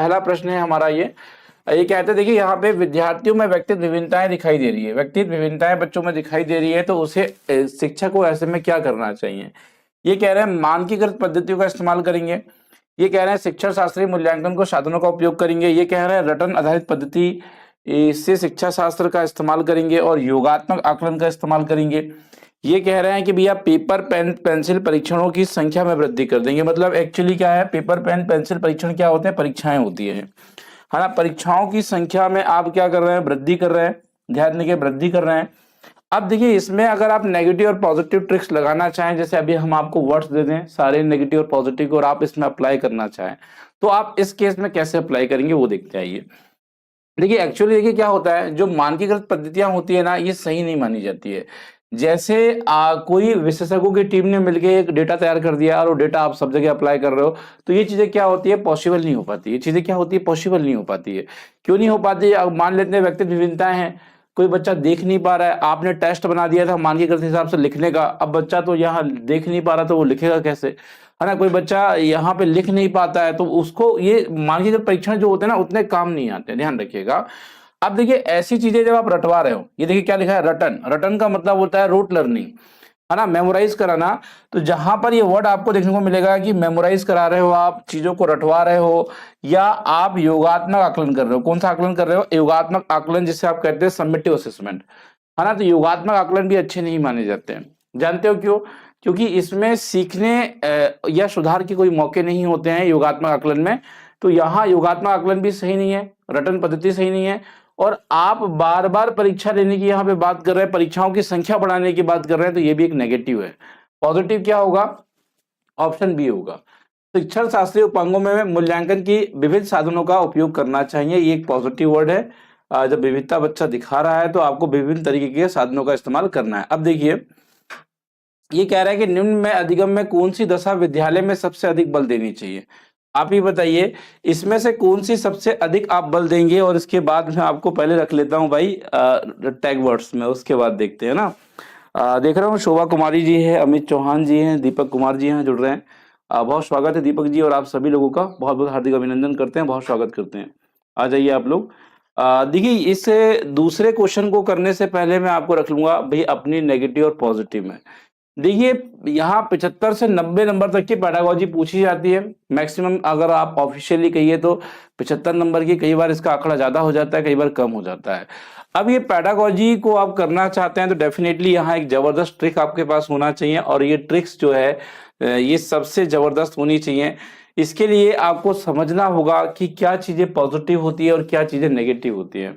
पहला प्रश्न है हमारा ये कहते हैं, देखिए यहाँ पे विद्यार्थियों में व्यक्तिगत विभिन्नताएं दिखाई दे रही है, व्यक्तिगत विभिन्नताएं बच्चों में दिखाई दे रही है, तो उसे शिक्षक को ऐसे में क्या करना चाहिए। ये कह रहे हैं मानकीकृत पद्धतियों का इस्तेमाल करेंगे, ये कह रहे हैं शिक्षण शास्त्रीय मूल्यांकन को साधनों का उपयोग करेंगे, ये कह रहे हैं रटन आधारित पद्धति से शिक्षा शास्त्र का इस्तेमाल करेंगे और योगात्मक आकलन का इस्तेमाल करेंगे। ये कह रहे हैं कि भैया पेपर पेन पेंसिल परीक्षणों की संख्या में वृद्धि कर देंगे। मतलब एक्चुअली क्या है, पेपर पेन पेंसिल परीक्षण क्या होते हैं, परीक्षाएं होती है ना। परीक्षाओं की संख्या में आप क्या कर रहे हैं, वृद्धि कर रहे हैं, ध्यान देंगे वृद्धि कर रहे हैं। अब देखिए इसमें अगर आप नेगेटिव और पॉजिटिव ट्रिक्स लगाना चाहें, जैसे अभी हम आपको वर्ड्स दे दें सारे नेगेटिव और पॉजिटिव को, और आप इसमें अप्लाई करना चाहें, तो आप इस केस में कैसे अप्लाई करेंगे वो देखते आइए। देखिए एक्चुअली देखिए क्या होता है, जो मानकीकृत पद्धतियां होती है ना, ये सही नहीं मानी जाती है। जैसे कोई विशेषज्ञों की टीम ने मिलकर एक डेटा तैयार कर दिया और वो डेटा आप सब जगह अप्लाई कर रहे हो, तो ये चीजें क्या होती है, पॉसिबल नहीं हो पाती। ये चीजें क्या होती है, पॉसिबल नहीं हो पाती है। क्यों नहीं हो पाती है, अब मान लेते हैं व्यक्तिगत विभिन्नताएं हैं, कोई बच्चा देख नहीं पा रहा है, आपने टेस्ट बना दिया था मानकीकृत हिसाब से लिखने का, अब बच्चा तो यहाँ देख नहीं पा रहा तो वो लिखेगा कैसे, है ना। कोई बच्चा यहाँ पे लिख नहीं पाता है तो उसको ये मानकीकृत परीक्षण जो होते हैं ना उतने काम नहीं आते, ध्यान रखिएगा। अब देखिए ऐसी चीजें जब आप रटवा रहे हो, ये देखिए क्या लिखा है, रटन, रटन का मतलब होता है रोट लर्निंग, है ना, मेमोराइज कराना। तो जहां पर ये वर्ड आपको देखने को मिलेगा कि मेमोराइज करा रहे हो, आप चीजों को रटवा रहे हो, या आप योगात्मक आकलन कर रहे हो। कौन सा आकलन कर रहे हो, योगात्मक आकलन, जिसे आप कहते हैं समेटिव असेसमेंट, है ना। तो योगात्मक आकलन भी अच्छे नहीं माने जाते हैं, जानते हो क्यों, क्योंकि इसमें सीखने या सुधार के कोई मौके नहीं होते हैं योगात्मक आकलन में। तो यहाँ योगात्मक आकलन भी सही नहीं है, रटन पद्धति सही नहीं है, और आप बार बार परीक्षा लेने की यहाँ पे बात कर रहे हैं, परीक्षाओं की संख्या बढ़ाने की बात कर रहे हैं, तो ये भी एक नेगेटिव है। पॉजिटिव क्या होगा, ऑप्शन बी होगा, शिक्षण शास्त्रीय उपांगों में मूल्यांकन की विविध साधनों का उपयोग करना चाहिए। ये एक पॉजिटिव वर्ड है। जब विविधता बच्चा दिखा रहा है तो आपको विभिन्न तरीके के साधनों का इस्तेमाल करना है। अब देखिए ये कह रहा है कि निम्न में अधिगम में कौन सी दशा विद्यालय में सबसे अधिक बल देनी चाहिए। आप ही बताइए इसमें से कौन सी सबसे अधिक आप बल देंगे, और इसके बाद मैं आपको पहले रख लेता हूं भाई टैग वर्ड्स में, उसके बाद देखते हैं ना। देख रहा हूँ शोभा कुमारी जी है, अमित चौहान जी हैं, दीपक कुमार जी हैं जुड़ रहे हैं। बहुत स्वागत है दीपक जी, और आप सभी लोगों का बहुत बहुत हार्दिक अभिनंदन करते हैं, बहुत स्वागत करते हैं। आ जाइए आप लोग। देखिए इस दूसरे क्वेश्चन को करने से पहले मैं आपको रख लूंगा भाई अपनी नेगेटिव और पॉजिटिव में। देखिए यहाँ 75 से 90 नंबर तक की पैडागोजी पूछी जाती है मैक्सिमम, अगर आप ऑफिशियली कहिए तो 75 नंबर की, कई बार इसका आंकड़ा ज्यादा हो जाता है, कई बार कम हो जाता है। अब ये पैडागोजी को आप करना चाहते हैं तो डेफिनेटली यहाँ एक जबरदस्त ट्रिक आपके पास होना चाहिए, और ये ट्रिक्स जो है ये सबसे जबरदस्त होनी चाहिए। इसके लिए आपको समझना होगा कि क्या चीजें पॉजिटिव होती है और क्या चीजें नेगेटिव होती है,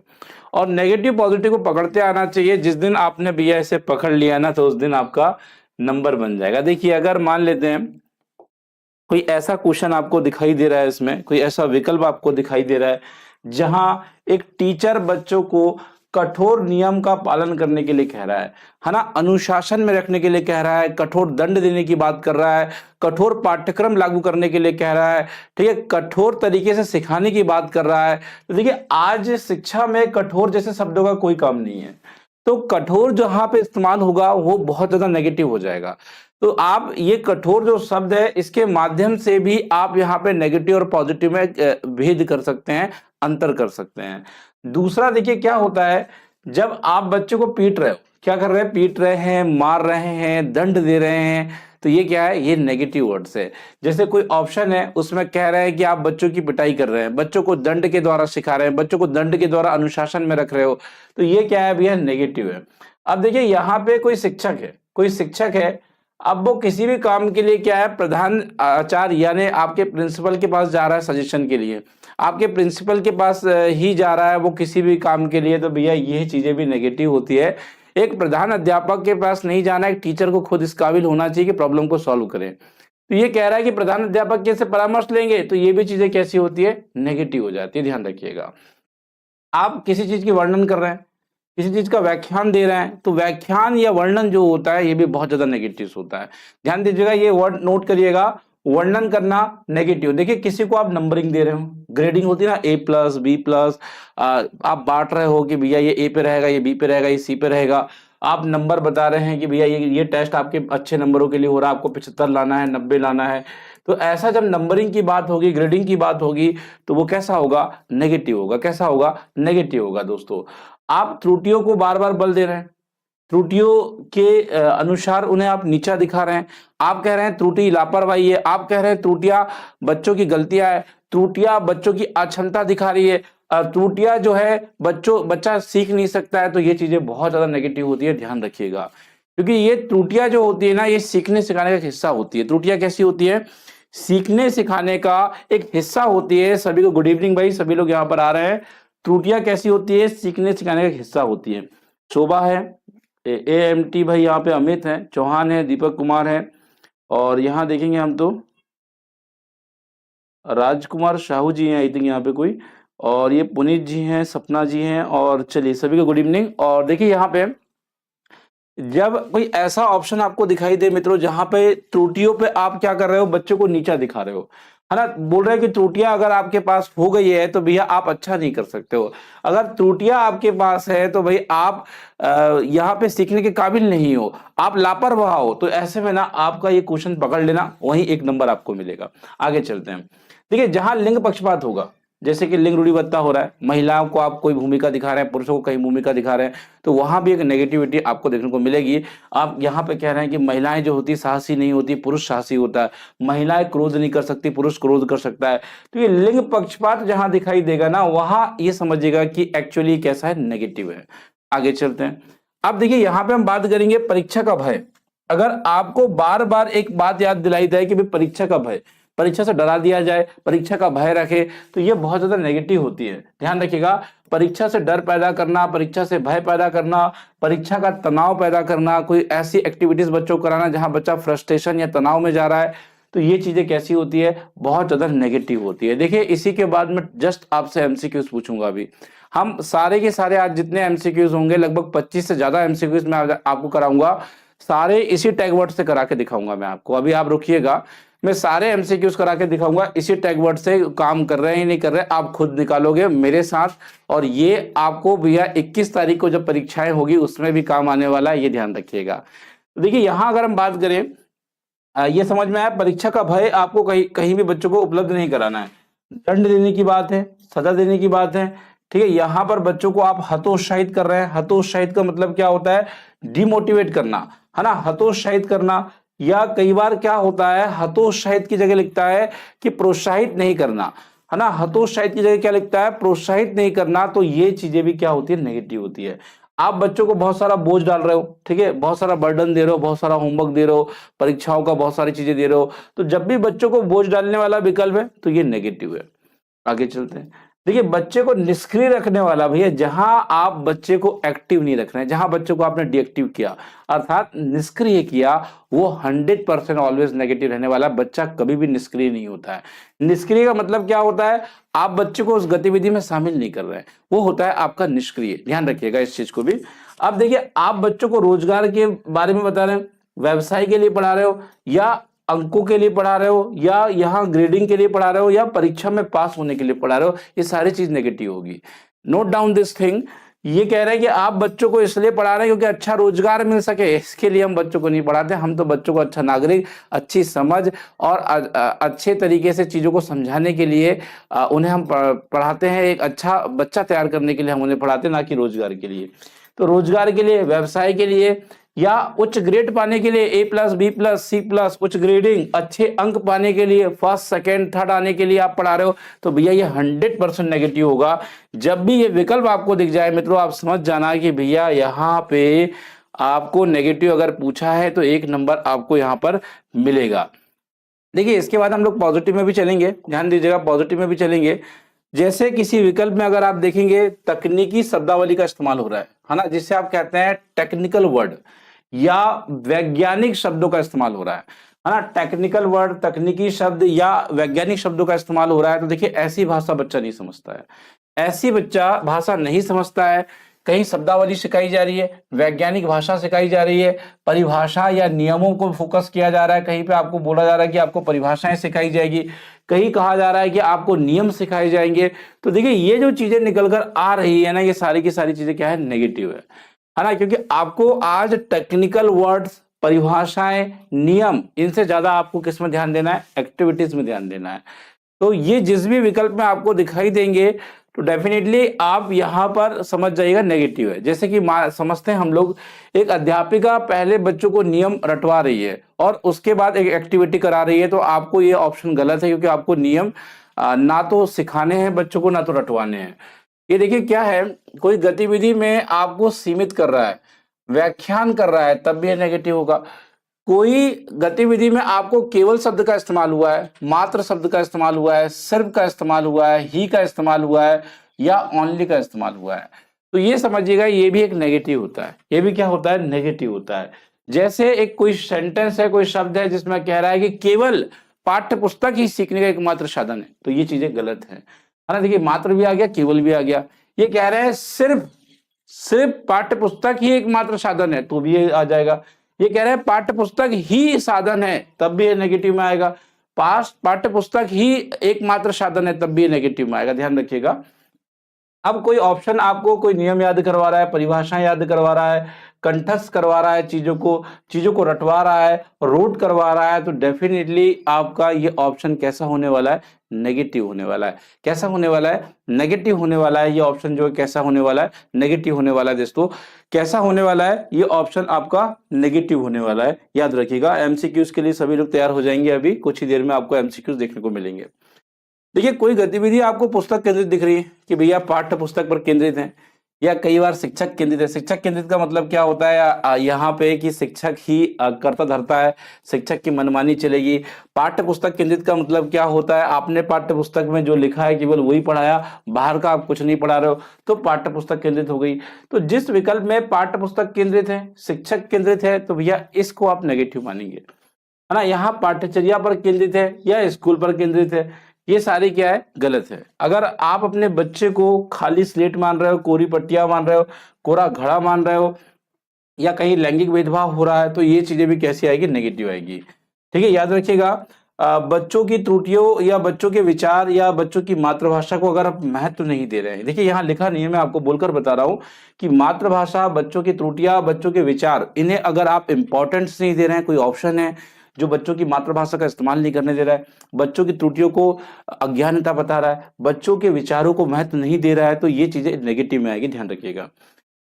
और नेगेटिव पॉजिटिव को पकड़ते आना चाहिए। जिस दिन आपने भैया इसे पकड़ लिया ना, तो उस दिन आपका नंबर बन जाएगा। देखिए अगर मान लेते हैं कोई ऐसा क्वेश्चन आपको दिखाई दे रहा है, इसमें कोई ऐसा विकल्प आपको दिखाई दे रहा है जहां एक टीचर बच्चों को कठोर नियम का पालन करने के लिए कह रहा है ना, अनुशासन में रखने के लिए कह रहा है, कठोर दंड देने की बात कर रहा है, कठोर पाठ्यक्रम लागू करने के लिए कह रहा है, ठीक है, कठोर तरीके से सिखाने की बात कर रहा है। तो देखिए आज शिक्षा में कठोर जैसे शब्दों का कोई काम नहीं है, तो कठोर जहां पे इस्तेमाल होगा वो बहुत ज्यादा नेगेटिव हो जाएगा। तो आप ये कठोर जो शब्द है इसके माध्यम से भी आप यहाँ पे नेगेटिव और पॉजिटिव में भेद कर सकते हैं, अंतर कर सकते हैं। दूसरा देखिए क्या होता है, जब आप बच्चे को पीट रहे हो, क्या कर रहे हैं, पीट रहे हैं, मार रहे हैं, दंड दे रहे हैं, तो ये क्या है, ये नेगेटिव वर्ड्स है। जैसे कोई ऑप्शन है उसमें कह रहे हैं कि आप बच्चों की पिटाई कर रहे हैं, बच्चों को दंड के द्वारा सिखा रहे हैं, बच्चों को दंड के द्वारा अनुशासन में रख रहे हो, तो ये क्या है भैया, नेगेटिव है। अब देखिए यहाँ पे कोई शिक्षक है, कोई शिक्षक है, अब वो किसी भी काम के लिए क्या है, प्रधान आचार्य यानी आपके प्रिंसिपल के पास जा रहा है सजेशन के लिए, आपके प्रिंसिपल के पास ही जा रहा है वो किसी भी काम के लिए, तो भैया ये चीजें भी नेगेटिव होती है। एक प्रधान अध्यापक के पास नहीं जाना, एक टीचर को खुद इस काबिल होना चाहिए कि प्रॉब्लम को सॉल्व करें। तो ये कह रहा है कि प्रधान अध्यापक के से परामर्श लेंगे, तो ये भी चीजें कैसी होती है, नेगेटिव हो जाती है, ध्यान रखिएगा। आप किसी चीज की वर्णन कर रहे हैं, किसी चीज का व्याख्यान दे रहे हैं, तो व्याख्यान या वर्णन जो होता है ये भी बहुत ज्यादा नेगेटिव होता है। ध्यान दीजिएगा, ये वर्ड नोट करिएगा, वर्णन करना नेगेटिव। देखिए किसी को आप नंबरिंग दे रहे हो, ग्रेडिंग होती है ना, A+, B+, आप बांट रहे हो कि भैया ये A पे रहेगा, ये B पे रहेगा, ये C पे रहेगा, आप नंबर बता रहे हैं कि भैया ये टेस्ट आपके अच्छे नंबरों के लिए हो रहा है, आपको 75 लाना है, 90 लाना है, तो ऐसा जब नंबरिंग की बात होगी, ग्रेडिंग की बात होगी, तो वो कैसा होगा? नेगेटिव होगा। कैसा होगा? नेगेटिव होगा। दोस्तों, आप त्रुटियों को बार बार बल दे रहे हैं, त्रुटियों के अनुसार उन्हें आप नीचा दिखा रहे हैं। आप कह रहे हैं त्रुटि लापरवाही है, आप कह रहे हैं त्रुटियां बच्चों की गलतियां है, त्रुटियां बच्चों की अक्षमता दिखा रही है, त्रुटियां जो है बच्चा सीख नहीं सकता है। तो ये चीजें बहुत ज्यादा नेगेटिव होती है, ध्यान रखिएगा। क्योंकि ये त्रुटियां जो होती है ना, ये सीखने सिखाने का एक हिस्सा होती है। त्रुटियां कैसी होती है? सीखने सिखाने का एक हिस्सा होती है। सभी को गुड इवनिंग भाई, सभी लोग यहाँ पर आ रहे हैं। त्रुटियां कैसी होती है? सीखने सिखाने का एक हिस्सा होती है। शोभा है, AMT भाई यहाँ पे, अमित है, चौहान है, दीपक कुमार है, और यहाँ देखेंगे हम तो राजकुमार साहू जी हैं आई थिंक यहाँ पे कोई, और ये पुनीत जी हैं, सपना जी हैं, और चलिए सभी को गुड इवनिंग। और देखिए यहाँ पे जब कोई ऐसा ऑप्शन आपको दिखाई दे मित्रों, जहां पे त्रुटियों पे आप क्या कर रहे हो? बच्चों को नीचा दिखा रहे हो, है ना। बोल रहे हैं कि त्रुटियां अगर आपके पास हो गई है तो भैया आप अच्छा नहीं कर सकते हो। अगर त्रुटियां आपके पास है तो भाई आप यहाँ पे सीखने के काबिल नहीं हो, आप लापरवाह हो। तो ऐसे में ना आपका ये क्वेश्चन पकड़ लेना, वहीं 1 नंबर आपको मिलेगा। आगे चलते हैं। देखिए, जहां लिंग पक्षपात होगा, जैसे कि लिंग रूढ़िबद्धता हो रहा है, महिलाओं को आप कोई भूमिका दिखा रहे हैं, पुरुषों को कहीं भूमिका दिखा रहे हैं, तो वहां भी एक नेगेटिविटी आपको देखने को मिलेगी। आप यहाँ पे कह रहे हैं कि महिलाएं जो होती साहसी नहीं होती, पुरुष साहसी होता है, महिलाएं क्रोध नहीं कर सकती, पुरुष क्रोध कर सकता है। तो ये लिंग पक्षपात जहां दिखाई देगा ना, वहां ये समझिएगा कि एक्चुअली कैसा है? नेगेटिव है। आगे चलते हैं। अब देखिए यहाँ पे हम बात करेंगे परीक्षा का भय। अगर आपको बार बार एक बात याद दिलाई जाए कि भाई परीक्षा का भय, परीक्षा से डरा दिया जाए, परीक्षा का भय रखे, तो ये बहुत ज्यादा नेगेटिव होती है। ध्यान रखिएगा, परीक्षा से डर पैदा करना, परीक्षा से भय पैदा करना, परीक्षा का तनाव पैदा करना, कोई ऐसी एक्टिविटीज बच्चों को कराना जहां बच्चा फ्रस्ट्रेशन या तनाव में जा रहा है, तो ये चीजें कैसी होती है? बहुत ज्यादा नेगेटिव होती है। देखिए, इसी के बाद में जस्ट आपसे एमसीक्यूज पूछूंगा। अभी हम सारे के सारे आज जितने एमसीक्यूज होंगे, लगभग 25 से ज्यादा एमसीक्यूज मैं आपको कराऊंगा, सारे इसी टैग वर्ड से करा के दिखाऊंगा मैं आपको। अभी आप रुकिएगा, मैं सारे एमसीक्यूज करा के दिखाऊंगा। इसी टैग वर्ड से काम कर रहे हैं नहीं कर रहे हैं, आप खुद निकालोगे मेरे साथ। और ये आपको भैया 21 तारीख को जब परीक्षाएं होगी उसमें भी काम आने वाला है, ये ध्यान रखिएगा। देखिए, यहां अगर हम बात करें, ये समझ में आया, परीक्षा का भय आपको कहीं कहीं भी बच्चों को उपलब्ध नहीं कराना है। दंड देने की बात है, सजा देने की बात है, ठीक है। यहां पर बच्चों को आप हतोत्साहित कर रहे हैं। हतोत्साहित का मतलब क्या होता है? डिमोटिवेट करना, है ना, हतोत्साहित करना। या कई बार क्या होता है, हतोत्साहित की जगह लिखता है कि प्रोत्साहित नहीं करना, है ना। हतोत्साहित की जगह क्या लिखता है? प्रोत्साहित नहीं करना। तो ये चीजें भी क्या होती है? नेगेटिव होती है। आप बच्चों को बहुत सारा बोझ डाल रहे हो, ठीक है, बहुत सारा बर्डन दे रहे हो, बहुत सारा होमवर्क दे रहे हो, परीक्षाओं का बहुत सारी चीजें दे रहे हो, तो जब भी बच्चों को बोझ डालने वाला विकल्प है तो ये नेगेटिव है। आगे चलते हैं। देखिए, बच्चे को निष्क्रिय रखने वाला भैया, जहां आप बच्चे को एक्टिव नहीं रख रहे हैं, जहां बच्चे को आपने डीएक्टिव किया अर्थात निष्क्रिय किया, वो 100% ऑलवेज नेगेटिव रहने वाला। बच्चा कभी भी निष्क्रिय नहीं होता है। निष्क्रिय का मतलब क्या होता है? आप बच्चे को उस गतिविधि में शामिल नहीं कर रहे हैं, वो होता है आपका निष्क्रिय। ध्यान रखिएगा इस चीज को भी। अब देखिए, आप बच्चों को रोजगार के बारे में बता रहे हैं, व्यवसाय के लिए पढ़ा रहे हो, या अंकों के लिए पढ़ा रहे हो, या यहाँ ग्रेडिंग के लिए पढ़ा रहे हो, या परीक्षा में पास होने के लिए पढ़ा रहे हो, ये सारी चीज नेगेटिव होगी। Note down this thing. ये कह रहे हैं कि आप बच्चों को इसलिए पढ़ा रहे हैं क्योंकि अच्छा रोजगार मिल सके, इसके लिए हम बच्चों को नहीं पढ़ाते। हम तो बच्चों को अच्छा नागरिक, अच्छी समझ और अच्छे तरीके से चीजों को समझाने के लिए उन्हें हम पढ़ाते हैं। एक अच्छा बच्चा तैयार करने के लिए हम उन्हें पढ़ाते हैं, ना कि रोजगार के लिए। तो रोजगार के लिए, व्यवसाय के लिए, या उच्च ग्रेड पाने के लिए, A+, B+, C+, उच्च ग्रेडिंग, अच्छे अंक पाने के लिए, फर्स्ट सेकंड थर्ड आने के लिए आप पढ़ा रहे हो, तो भैया ये 100% नेगेटिव होगा। जब भी ये विकल्प आपको दिख जाए मित्रों, आप समझ जाना कि भैया यहाँ पे आपको नेगेटिव अगर पूछा है तो 1 नंबर आपको यहाँ पर मिलेगा। देखिए, इसके बाद हम लोग पॉजिटिव में भी चलेंगे, ध्यान दीजिएगा, पॉजिटिव में भी चलेंगे। जैसे किसी विकल्प में अगर आप देखेंगे, तकनीकी शब्दावली का इस्तेमाल हो रहा है ना, जिसे आप कहते हैं टेक्निकल वर्ड, या वैज्ञानिक शब्दों का इस्तेमाल हो रहा है ना। टेक्निकल वर्ड, तकनीकी शब्द या वैज्ञानिक शब्दों का इस्तेमाल हो रहा है, तो देखिए ऐसी भाषा बच्चा नहीं समझता है। ऐसी बच्चा भाषा नहीं समझता है। कहीं शब्दावली सिखाई जा रही है, वैज्ञानिक भाषा सिखाई जा रही है, परिभाषा या नियमों को फोकस किया जा रहा है, कहीं पे आपको बोला जा रहा है कि आपको परिभाषाएं सिखाई जाएगी, कहीं कहा जा रहा है कि आपको नियम सिखाए जाएंगे। तो देखिए, ये जो चीजें निकल कर आ रही है ना, ये सारी की सारी चीजें क्या है? नेगेटिव है ना। क्योंकि आपको आज टेक्निकल वर्ड्स, परिभाषाएं, नियम, इनसे ज्यादा आपको किस में ध्यान देना है? एक्टिविटीज में ध्यान देना है। तो ये जिस भी विकल्प में आपको दिखाई देंगे तो डेफिनेटली आप यहाँ पर समझ जाइएगा नेगेटिव है। जैसे कि समझते हैं हम लोग, एक अध्यापिका पहले बच्चों को नियम रटवा रही है और उसके बाद एक एक्टिविटी करा रही है, तो आपको ये ऑप्शन गलत है, क्योंकि आपको नियम ना तो सिखाने हैं बच्चों को, ना तो रटवाने हैं। ये देखिए क्या है, कोई गतिविधि में आपको सीमित कर रहा है, व्याख्यान कर रहा है, तब भी ये नेगेटिव होगा। कोई गतिविधि में आपको केवल शब्द का इस्तेमाल हुआ है, मात्र शब्द का इस्तेमाल हुआ है, सिर्फ का इस्तेमाल हुआ है, ही का इस्तेमाल हुआ है या ओनली का इस्तेमाल हुआ है, तो ये समझिएगा ये भी एक नेगेटिव होता है। ये भी क्या होता है? नेगेटिव होता है। जैसे एक कोई सेंटेंस है, कोई शब्द है जिसमें कह रहा है कि केवल पाठ्य पुस्तक ही सीखने का एकमात्र साधन है, तो ये चीजें गलत है ना। देखिए मात्र भी आ गया, केवल भी आ गया। ये कह रहे हैं सिर्फ पाठ्य पुस्तक ही एकमात्र साधन है, तो भी ये आ जाएगा। ये कह रहे हैं पाठ्य पुस्तक ही साधन है, तब भी ये नेगेटिव में आएगा। पाठ्य पुस्तक ही एकमात्र साधन है, तब भी ये नेगेटिव में आएगा, ध्यान रखिएगा। अब कोई ऑप्शन आपको कोई नियम याद करवा रहा है, परिभाषाएं याद करवा रहा है, कंठस्थ करवा रहा है, चीजों को रटवा रहा है, रोट करवा रहा है, तो डेफिनेटली आपका ये ऑप्शन कैसा होने वाला है? नेगेटिव होने वाला है। कैसा होने वाला है? नेगेटिव होने वाला है। ये ऑप्शन जो है कैसा होने वाला है? नेगेटिव होने वाला है दोस्तों। कैसा होने वाला है? ये ऑप्शन आपका नेगेटिव होने वाला है, याद रखिएगा। एमसीक्यूज के लिए सभी लोग तैयार हो जाएंगे, अभी कुछ ही देर में आपको एमसीक्यूज देखने को मिलेंगे। देखिए कोई गतिविधि आपको पुस्तक केंद्रित दिख रही है कि भैया पाठ्य पुस्तक पर केंद्रित है, या कई बार शिक्षक केंद्रित है। शिक्षक केंद्रित का मतलब क्या होता है? यहाँ पे कि शिक्षक ही कर्ता धर्ता है, शिक्षक की मनमानी चलेगी। पाठ्य पुस्तक केंद्रित का मतलब क्या होता है? आपने पाठ्य पुस्तक में जो लिखा है केवल वही पढ़ाया, बाहर का आप कुछ नहीं पढ़ा रहे हो, तो पाठ्य पुस्तक केंद्रित हो गई। तो जिस विकल्प में पाठ्य पुस्तक केंद्रित है, शिक्षक केंद्रित है, तो भैया इसको आप नेगेटिव मानेंगे, है ना। यहाँ पाठ्यचर्या पर केंद्रित है या स्कूल पर केंद्रित है, ये सारी क्या है? गलत है। अगर आप अपने बच्चे को खाली स्लेट मान रहे हो, कोरी पट्टियां मान रहे हो, कोरा घड़ा मान रहे हो, या कहीं लैंगिक भेदभाव हो रहा है, तो ये चीजें भी कैसी आएगी? नेगेटिव आएगी। ठीक है, याद रखिएगा। बच्चों की त्रुटियों या बच्चों के विचार या बच्चों की मातृभाषा को अगर आप महत्व नहीं दे रहे हैं, देखिए यहाँ लिखा नहीं है, मैं आपको बोलकर बता रहा हूं कि मातृभाषा, बच्चों की त्रुटियां, बच्चों के विचार, इन्हें अगर आप इंपॉर्टेंस नहीं दे रहे हैं, कोई ऑप्शन है जो बच्चों की मातृभाषा का इस्तेमाल नहीं करने दे रहा है, बच्चों की त्रुटियों को अज्ञानता बता रहा है, बच्चों के विचारों को महत्व नहीं दे रहा है, तो ये चीजें नेगेटिव में आएगी, ध्यान रखिएगा।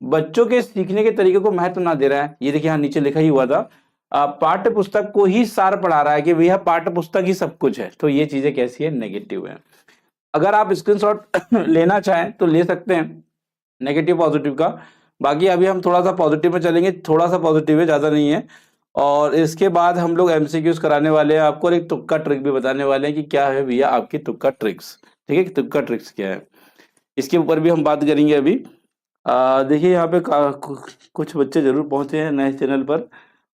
बच्चों के सीखने के तरीके को महत्व ना दे रहा है, ये देखिए यहाँ नीचे लिखा ही हुआ था, पाठ्य पुस्तक को ही सार पढ़ा रहा है कि भैया पाठ्य पुस्तक ही सब कुछ है, तो ये चीजें कैसी है? नेगेटिव है। अगर आप स्क्रीनशॉट लेना चाहें तो ले सकते हैं नेगेटिव पॉजिटिव का। बाकी अभी हम थोड़ा सा पॉजिटिव में चलेंगे, थोड़ा सा पॉजिटिव है, ज्यादा नहीं है। और इसके बाद हम लोग एमसीक्यूज कराने वाले हैं आपको, और एक तुक्का ट्रिक भी बताने वाले हैं कि क्या है भैया आपकी तुक्का ट्रिक्स। ठीक है, तुक्का ट्रिक्स क्या है, इसके ऊपर भी हम बात करेंगे अभी। देखिए यहाँ पे कुछ बच्चे जरूर पहुंचे हैं नए चैनल पर,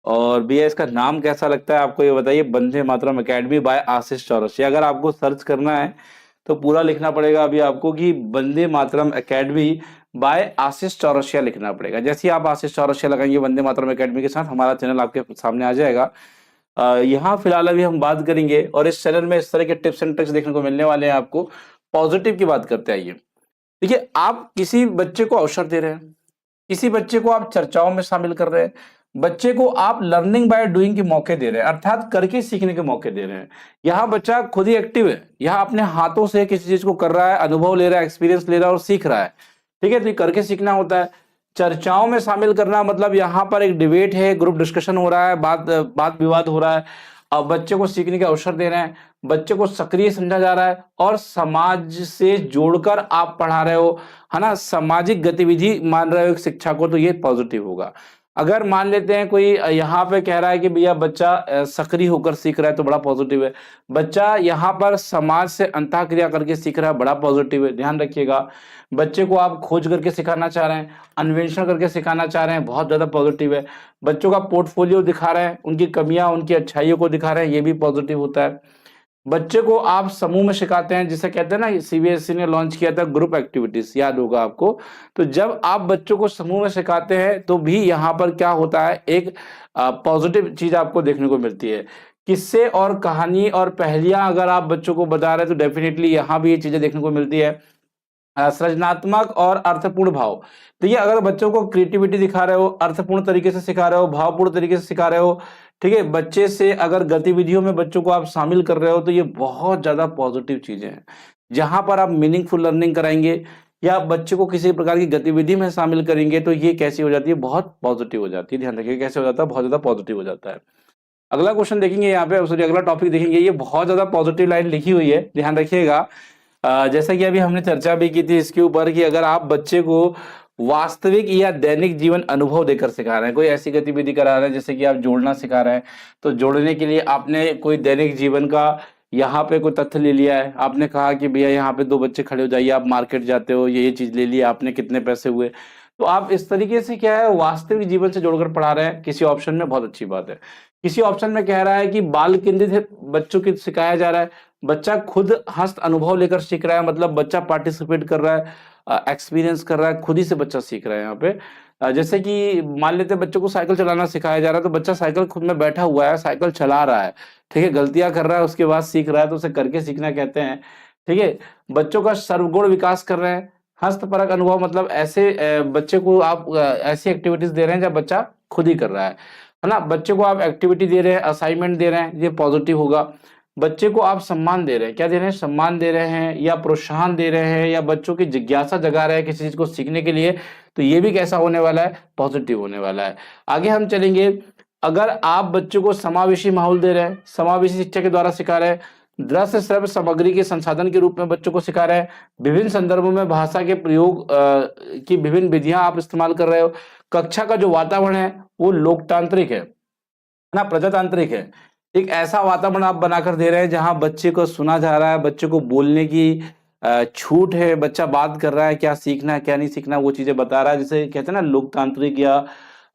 और भैया इसका नाम कैसा लगता है आपको ये बताइए। वंदे मातरम एकेडमी बाय आशीष चौरसिया। अगर आपको सर्च करना है तो पूरा लिखना पड़ेगा अभी आपको कि वंदे मातरम एकेडमी बाय आशीष चौरसिया लिखना पड़ेगा। जैसे ही आप आशीष चौरसिया लगाएंगे वंदे मातरम एकेडमी के साथ, हमारा चैनल आपके सामने आ जाएगा। यहाँ फिलहाल अभी हम बात करेंगे, और इस चैनल में इस तरह के टिप्स एंड ट्रिक्स देखने को मिलने वाले हैं आपको। पॉजिटिव की बात करते आइए। देखिए आप किसी बच्चे को अवसर दे रहे हैं, किसी बच्चे को आप चर्चाओं में शामिल कर रहे हैं, बच्चे को आप लर्निंग बाय डूइंग के मौके दे रहे हैं, अर्थात करके सीखने के मौके दे रहे हैं। यहाँ बच्चा खुद ही एक्टिव है, यहाँ अपने हाथों से किसी चीज को कर रहा है, अनुभव ले रहा है, एक्सपीरियंस ले रहा है और सीख रहा है। ठीक है, तो ये करके सीखना होता है। चर्चाओं में शामिल करना मतलब यहाँ पर एक डिबेट है, ग्रुप डिस्कशन हो रहा है, बात विवाद हो रहा है, अब बच्चे को सीखने का अवसर दे रहे हैं, बच्चे को सक्रिय समझा जा रहा है और समाज से जोड़कर आप पढ़ा रहे हो, है ना, सामाजिक गतिविधि मान रहे हो एक शिक्षा को, तो ये पॉजिटिव होगा। अगर मान लेते हैं कोई यहाँ पे कह रहा है कि भैया बच्चा सक्रिय होकर सीख रहा है, तो बड़ा पॉजिटिव है। बच्चा यहाँ पर समाज से अंतःक्रिया करके सीख रहा है, बड़ा पॉजिटिव है, ध्यान रखिएगा। बच्चे को आप खोज करके सिखाना चाह रहे हैं, अन्वेषण करके सिखाना चाह रहे हैं, बहुत ज्यादा पॉजिटिव है। बच्चों का पोर्टफोलियो दिखा रहे हैं, उनकी कमियां उनकी अच्छाइयों को दिखा रहे हैं, ये भी पॉजिटिव होता है। बच्चे को आप समूह में सिखाते हैं, जिसे कहते हैं ना, सीबीएसई ने लॉन्च किया था ग्रुप एक्टिविटीज, याद होगा आपको। तो जब आप बच्चों को समूह में सिखाते हैं तो भी यहाँ पर क्या होता है, एक पॉजिटिव चीज आपको देखने को मिलती है। किस्से और कहानी और पहेलियां अगर आप बच्चों को बता रहे हैं तो डेफिनेटली यहाँ भी ये चीजें देखने को मिलती है। सृजनात्मक और अर्थपूर्ण भाव। देखिए अगर बच्चों को क्रिएटिविटी दिखा रहे हो, अर्थपूर्ण तरीके से सिखा रहे हो, भावपूर्ण तरीके से सिखा रहे हो, ठीक है, बच्चे से अगर गतिविधियों में बच्चों को आप शामिल कर रहे हो तो ये बहुत ज्यादा पॉजिटिव चीजें हैं। जहां पर आप मीनिंगफुल लर्निंग कराएंगे या बच्चे को किसी प्रकार की गतिविधि में शामिल करेंगे तो ये कैसी हो जाती है, बहुत पॉजिटिव हो जाती है। ध्यान रखिए कैसे हो जाता है, बहुत ज्यादा पॉजिटिव हो जाता है। अगला क्वेश्चन देखेंगे यहाँ पे, सॉरी अगला टॉपिक देखेंगे, ये बहुत ज्यादा पॉजिटिव लाइन लिखी हुई है, ध्यान रखिएगा। जैसा कि अभी हमने चर्चा भी की थी इसके ऊपर कि अगर आप बच्चे को वास्तविक या दैनिक जीवन अनुभव देकर सिखा रहे हैं, कोई ऐसी गतिविधि करा रहे हैं जैसे कि आप जोड़ना सिखा रहे हैं, तो जोड़ने के लिए आपने कोई दैनिक जीवन का यहाँ पे कोई तथ्य ले लिया है, आपने कहा कि भैया यहाँ पे दो बच्चे खड़े हो जाइए, आप मार्केट जाते हो, ये चीज ले लिया आपने, कितने पैसे हुए, तो आप इस तरीके से क्या है वास्तविक जीवन से जोड़कर पढ़ा रहे हैं किसी ऑप्शन में, बहुत अच्छी बात है। किसी ऑप्शन में कह रहा है कि बाल केंद्रित बच्चों की सिखाया जा रहा है, बच्चा खुद हस्त अनुभव लेकर सीख रहा है, मतलब बच्चा पार्टिसिपेट कर रहा है, एक्सपीरियंस कर रहा है, खुद ही से बच्चा सीख रहा है। यहाँ पे जैसे कि मान लेते हैं बच्चों को साइकिल चलाना सिखाया जा रहा है, तो बच्चा साइकिल खुद में बैठा हुआ है, साइकिल चला रहा है, ठीक है, गलतियां कर रहा है उसके बाद सीख रहा है, तो उसे करके सीखना कहते हैं। ठीक है, बच्चों का सर्वगुण विकास कर रहे हैं, हस्तपरक अनुभव, मतलब ऐसे बच्चे को आप ऐसी एक्टिविटीज दे रहे हैं जब बच्चा खुद ही कर रहा है ना, बच्चे को आप एक्टिविटी दे रहे हैं, असाइनमेंट दे रहे हैं, ये पॉजिटिव होगा। बच्चे को आप सम्मान दे रहे हैं, क्या दे रहे हैं, सम्मान दे रहे हैं या प्रोत्साहन दे रहे हैं या बच्चों की जिज्ञासा जगा रहे हैं किसी चीज को सीखने के लिए, तो ये भी कैसा होने वाला है, पॉजिटिव होने वाला है। आगे हम चलेंगे, अगर आप बच्चों को समावेशी माहौल दे रहे हैं, समावेशी शिक्षा के द्वारा सिखा रहे हैं, दृश्य श्रव्य सामग्री के संसाधन के रूप में बच्चों को सिखा रहे हैं, विभिन्न संदर्भों में भाषा के प्रयोग की विभिन्न विधियां आप इस्तेमाल कर रहे हो, कक्षा का जो वातावरण है वो लोकतांत्रिक है ना, प्रजातांत्रिक है, एक ऐसा वातावरण आप बनाकर दे रहे हैं जहां बच्चे को सुना जा रहा है, बच्चे को बोलने की छूट है, बच्चा बात कर रहा है, क्या सीखना है क्या नहीं सीखना वो चीजें बता रहा है, जिसे कहते हैं ना लोकतांत्रिक या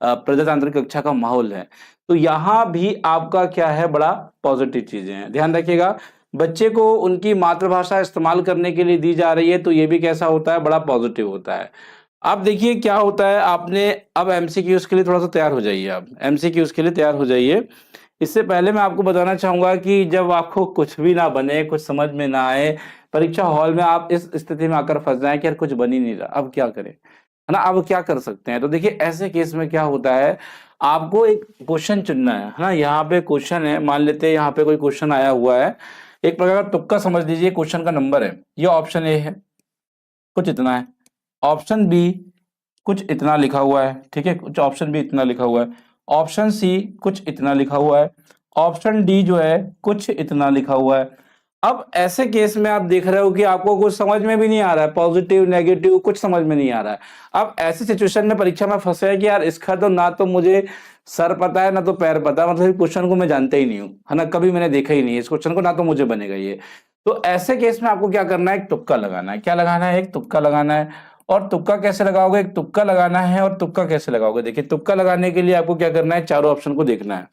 प्रजातांत्रिक कक्षा का माहौल है। तो यहाँ भी आपका क्या है, बड़ा पॉजिटिव चीजें हैं। ध्यान रखिएगा, बच्चे को उनकी मातृभाषा इस्तेमाल करने के लिए दी जा रही है, तो ये भी कैसा होता है, बड़ा पॉजिटिव होता है। अब देखिए क्या होता है, आपने अब एमसीक्यूज के लिए थोड़ा सा तैयार हो जाइए, आप एमसीक्यूज के लिए तैयार हो जाइए। इससे पहले मैं आपको बताना चाहूंगा कि जब आपको कुछ भी ना बने, कुछ समझ में ना आए, परीक्षा हॉल में आप इस स्थिति में आकर फंस जाए कि यार कुछ बन ही नहीं रहा, अब क्या करें, है ना, अब क्या कर सकते हैं। तो देखिए ऐसे केस में क्या होता है, आपको एक क्वेश्चन चुनना है ना, यहाँ पे क्वेश्चन है, मान लेते हैं यहाँ पे कोई क्वेश्चन आया हुआ है, एक प्रकार का तुक्का समझ लीजिए, क्वेश्चन का नंबर है, ये ऑप्शन ए है, कुछ इतना है, ऑप्शन बी कुछ इतना लिखा हुआ है, ठीक है, कुछ ऑप्शन बी इतना लिखा हुआ है, ऑप्शन सी कुछ इतना लिखा हुआ है, ऑप्शन डी जो है कुछ इतना लिखा हुआ है। अब ऐसे केस में आप देख रहे हो कि आपको कुछ समझ में भी नहीं आ रहा है, पॉजिटिव नेगेटिव कुछ समझ में नहीं आ रहा है। अब ऐसी सिचुएशन में परीक्षा में फंसे है कि यार इसका तो ना तो मुझे सर पता है ना तो पैर पता है, मतलब क्वेश्चन को मैं जानता ही नहीं हूँ, है ना, कभी मैंने देखा ही नहीं है इस क्वेश्चन को, ना तो मुझे बनेगा ये। तो ऐसे केस में आपको क्या करना है, एक तुक्का लगाना है। क्या लगाना है, एक तुक्का लगाना है। और तुक्का कैसे लगाओगे, एक तुक्का लगाना है, और तुक्का कैसे लगाओगे, देखिए तुक्का लगाने के लिए आपको क्या करना है, चारों ऑप्शन को देखना है।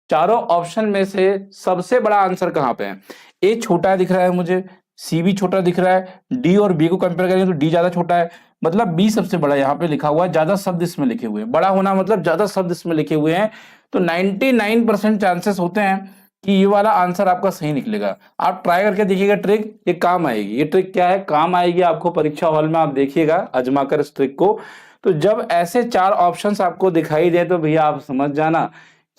चारों ऑप्शन में से सबसे बड़ा आंसर कहाँ पे है, ए छोटा दिख रहा है मुझे, सी भी छोटा दिख रहा है, डी और बी को कंपेयर करेंगे तो डी ज्यादा छोटा है, मतलब बी सबसे बड़ा यहाँ पे लिखा हुआ है, ज्यादा शब्द इसमें लिखे हुए हैं, बड़ा होना मतलब ज्यादा शब्द इसमें लिखे हुए हैं, तो 99% चांसेस होते हैं कि ये वाला आंसर आपका सही निकलेगा। आप ट्राई करके देखिएगा, ट्रिक ये काम आएगी, ये ट्रिक क्या है, काम आएगी आपको परीक्षा हॉल में, आप देखिएगा आजमा कर इस ट्रिक को। तो जब ऐसे चार ऑप्शंस आपको दिखाई दे तो भैया आप समझ जाना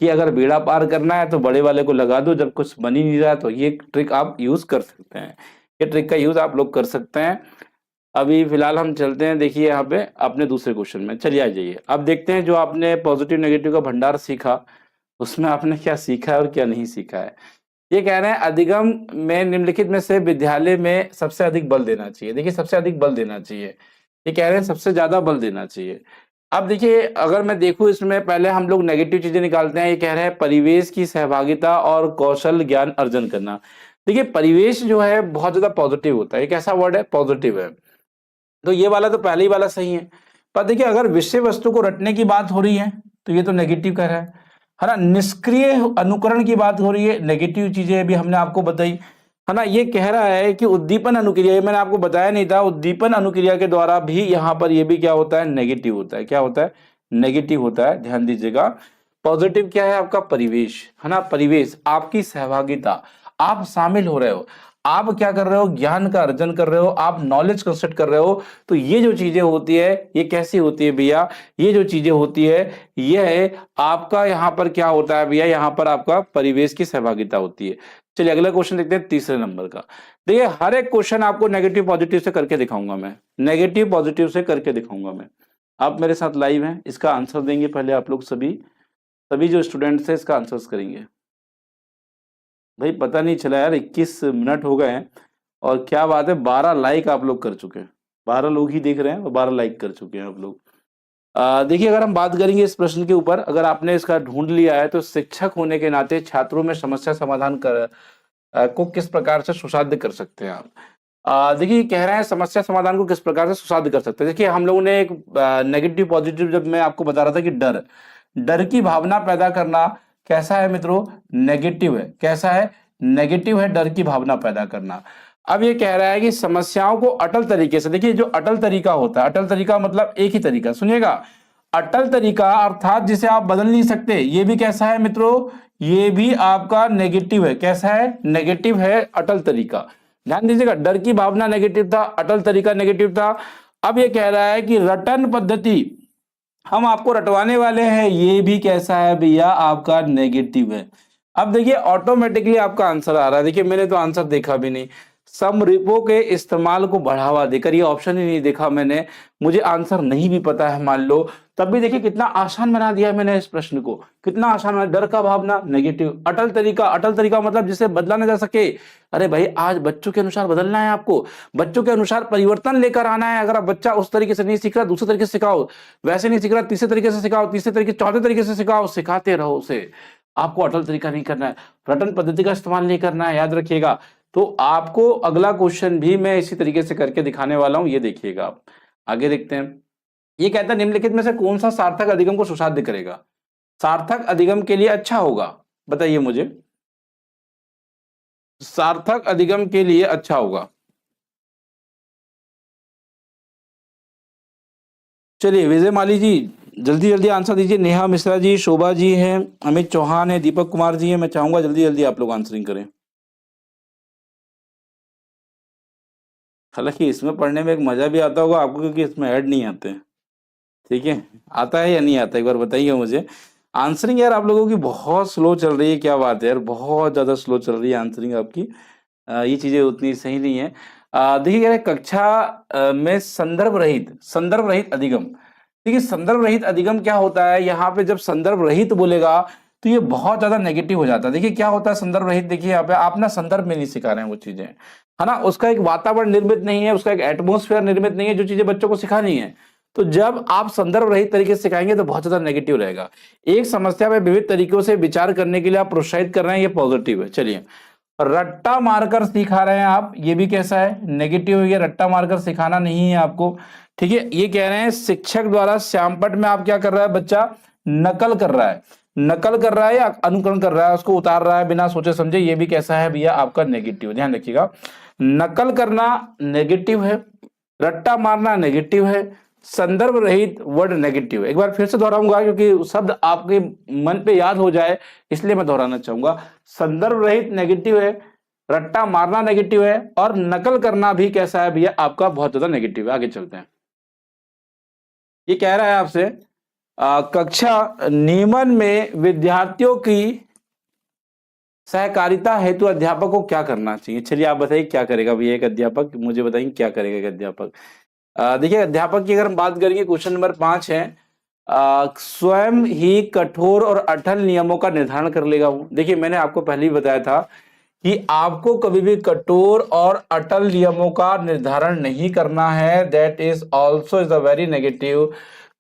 कि अगर बेड़ा पार करना है तो बड़े वाले को लगा दो, जब कुछ बन ही नहीं रहा तो ये ट्रिक आप यूज कर सकते हैं, ये ट्रिक का यूज आप लोग कर सकते हैं। अभी फिलहाल हम चलते हैं, देखिए यहाँ पे अपने दूसरे क्वेश्चन में चलिए आ जाइए। अब देखते हैं जो आपने पॉजिटिव नेगेटिव का भंडार सीखा उसमें आपने क्या सीखा है और क्या नहीं सीखा है। ये कह रहे हैं अधिगम में निम्नलिखित में से विद्यालय में सबसे अधिक बल देना चाहिए। देखिए सबसे अधिक बल देना चाहिए, ये कह रहे हैं सबसे ज्यादा बल देना चाहिए। अब देखिए अगर मैं देखूं इसमें पहले हम लोग नेगेटिव चीजें निकालते हैं। ये कह रहे हैं परिवेश की सहभागिता और कौशल ज्ञान अर्जन करना। देखिए परिवेश जो है बहुत ज्यादा पॉजिटिव होता है, एक ऐसा वर्ड है पॉजिटिव है, तो ये वाला तो पहले ही वाला सही है। पर देखिए अगर विषय वस्तु को रटने की बात हो रही है तो ये तो नेगेटिव कह रहा है ना। निष्क्रिय अनुकरण की बात हो रही है, नेगेटिव चीजें भी हमने आपको बताई, है ना। ये कह रहा है कि उद्दीपन अनुक्रिया, ये मैंने आपको बताया नहीं था, उद्दीपन अनुक्रिया के द्वारा भी यहाँ पर ये भी क्या होता है, नेगेटिव होता है। क्या होता है, नेगेटिव होता है, ध्यान दीजिएगा। पॉजिटिव क्या है आपका, परिवेश, है ना, परिवेश, आपकी सहभागिता, आप शामिल हो रहे हो, आप क्या कर रहे हो, ज्ञान का अर्जन कर रहे हो, आप नॉलेज कंस्ट्रक्ट कर रहे हो। तो ये जो चीजें होती है ये कैसी होती है भैया, ये जो चीजें होती है ये आपका यहाँ पर क्या होता है भैया, यहाँ पर आपका परिवेश की सहभागिता होती है। चलिए अगला क्वेश्चन देखते हैं तीसरे नंबर का। देखिए हर एक क्वेश्चन आपको नेगेटिव पॉजिटिव से करके दिखाऊंगा मैं, नेगेटिव पॉजिटिव से करके दिखाऊंगा मैं। आप मेरे साथ लाइव हैं, इसका आंसर देंगे पहले आप लोग सभी, सभी जो स्टूडेंट्स हैं इसका आंसर्स करेंगे। भाई पता नहीं चला यार 21 मिनट हो गए हैं और क्या बात है 12 लाइक आप लोग कर चुके हैं, 12 लोग ही देख रहे हैं और 12 लाइक कर चुके हैं आप लोग। देखिए अगर हम बात करेंगे इस प्रश्न के ऊपर, अगर आपने इसका ढूंढ लिया है तो शिक्षक होने के नाते छात्रों में समस्या समाधान को किस प्रकार से सुसाध्य कर सकते हैं आप। देखिए कह रहे हैं समस्या समाधान को किस प्रकार से सुसाध्य कर सकते हैं। देखिए हम लोगों ने एक नेगेटिव पॉजिटिव जब मैं आपको बता रहा था कि डर, डर की भावना पैदा करना कैसा है मित्रों, नेगेटिव है। कैसा है, नेगेटिव है डर की भावना पैदा करना। अब ये कह रहा है कि समस्याओं को अटल तरीके से, देखिए जो अटल तरीका होता है, अटल तरीका मतलब एक ही तरीका, सुनिएगा, अटल तरीका अर्थात जिसे आप बदल नहीं सकते, ये भी कैसा है मित्रों, ये भी आपका नेगेटिव है। कैसा है, नेगेटिव है अटल तरीका। ध्यान दीजिएगा, डर की भावना नेगेटिव था, अटल तरीका नेगेटिव था। अब ये कह रहा है कि रटन पद्धति, हम आपको रटवाने वाले हैं, ये भी कैसा है भैया, आपका नेगेटिव है। अब देखिए ऑटोमेटिकली आपका आंसर आ रहा है। देखिए मैंने तो आंसर देखा भी नहीं, समरूपों के इस्तेमाल को बढ़ावा देकर, ये ऑप्शन ही नहीं देखा मैंने, मुझे आंसर नहीं भी पता है मान लो, तब भी देखिए कितना आसान बना दिया मैंने इस प्रश्न को, कितना आसान बना। डर का भावना नेगेटिव, अटल तरीका, अटल तरीका मतलब जिसे बदला ना जा सके। अरे भाई आज बच्चों के अनुसार बदलना है आपको, बच्चों के अनुसार परिवर्तन लेकर आना है। अगर आप बच्चा उस तरीके से नहीं सीख रहा दूसरे तरीके से सिखाओ, वैसे नहीं सीख रहा तीसरे तरीके से सिखाओ, तीसरे तरीके चौथे तरीके से सिखाओ, सिखाते रहो उसे। आपको अटल तरीका नहीं करना है, रटन पद्धति का इस्तेमाल नहीं करना है, याद रखिएगा। तो आपको अगला क्वेश्चन भी मैं इसी तरीके से करके दिखाने वाला हूं, ये देखिएगा आप। आगे देखते हैं, ये कहता है निम्नलिखित में से कौन सा सार्थक अधिगम को सुसाध्य करेगा, सार्थक अधिगम के लिए अच्छा होगा, बताइए मुझे, सार्थक अधिगम के लिए अच्छा होगा। चलिए विजय माली जी जल्दी जल्दी आंसर दीजिए, नेहा मिश्रा जी, शोभा जी हैं, अमित चौहान है, दीपक कुमार जी हैं, मैं चाहूंगा जल्दी जल्दी आप लोग आंसरिंग करें। हालांकि इसमें पढ़ने में एक मजा भी आता होगा आपको क्योंकि इसमें ऐड नहीं आते हैं, ठीक है, आता है या नहीं आता एक बार बताइए मुझे। आंसरिंग यार आप लोगों की बहुत स्लो चल रही है, क्या बात है यार, बहुत ज्यादा स्लो चल रही है आंसरिंग आपकी। ये चीजें उतनी सही नहीं है। देखिए कह रहे हैं, कक्षा में संदर्भ रहित अधिगम। देखिए संदर्भ रहित अधिगम क्या होता है, यहाँ पे जब संदर्भ रहित बोलेगा तो ये बहुत ज्यादा नेगेटिव हो जाता है। देखिए क्या होता है संदर्भ रहित, देखिए यहाँ पे आप ना संदर्भ में नहीं सिखा रहे हैं वो चीजें, है ना, उसका एक वातावरण निर्मित नहीं है, उसका एक एटमोस्फेयर निर्मित नहीं है, जो चीजें बच्चों को सिखानी है। तो जब आप संदर्भ रहित तरीके से सिखाएंगे तो बहुत ज्यादा नेगेटिव रहेगा। एक समस्या में विविध तरीकों से विचार करने के लिए आप प्रोत्साहित कर रहे हैं, ये पॉजिटिव है। चलिए रट्टा मारकर सिखा रहे हैं आप, ये भी कैसा है, नेगेटिव है, ये रट्टा मारकर सिखाना नहीं है आपको, ठीक है। ये कह रहे हैं शिक्षक द्वारा श्यामपट में आप क्या कर रहा है, बच्चा नकल कर रहा है, नकल कर रहा है या अनुकरण कर रहा है, उसको उतार रहा है बिना सोचे समझे, ये भी कैसा है भैया, आपका नेगेटिव। ध्यान रखिएगा, नकल करना नेगेटिव है, रट्टा मारना नेगेटिव है, संदर्भ रहित वर्ड नेगेटिव है। एक बार फिर से दोहराऊंगा क्योंकि शब्द आपके मन पे याद हो जाए, इसलिए मैं दोहराना चाहूंगा। संदर्भ रहित नेगेटिव है, रट्टा मारना नेगेटिव है, और नकल करना भी कैसा है भैया, आपका बहुत ज्यादा नेगेटिव है। आगे चलते हैं, ये कह रहा है आपसे कक्षा नियमन में विद्यार्थियों की सहकारिता हेतु अध्यापक को क्या करना चाहिए। चलिए आप बताइए क्या करेगा भैया एक अध्यापक, मुझे बताइए क्या करेगा एक अध्यापक। देखिए अध्यापक की अगर हम बात करेंगे, क्वेश्चन नंबर 5 है, स्वयं ही कठोर और अटल नियमों का निर्धारण कर लेगा वो। देखिए मैंने आपको पहले ही बताया था कि आपको कभी भी कठोर और अटल नियमों का निर्धारण नहीं करना है, that is also is a very negative.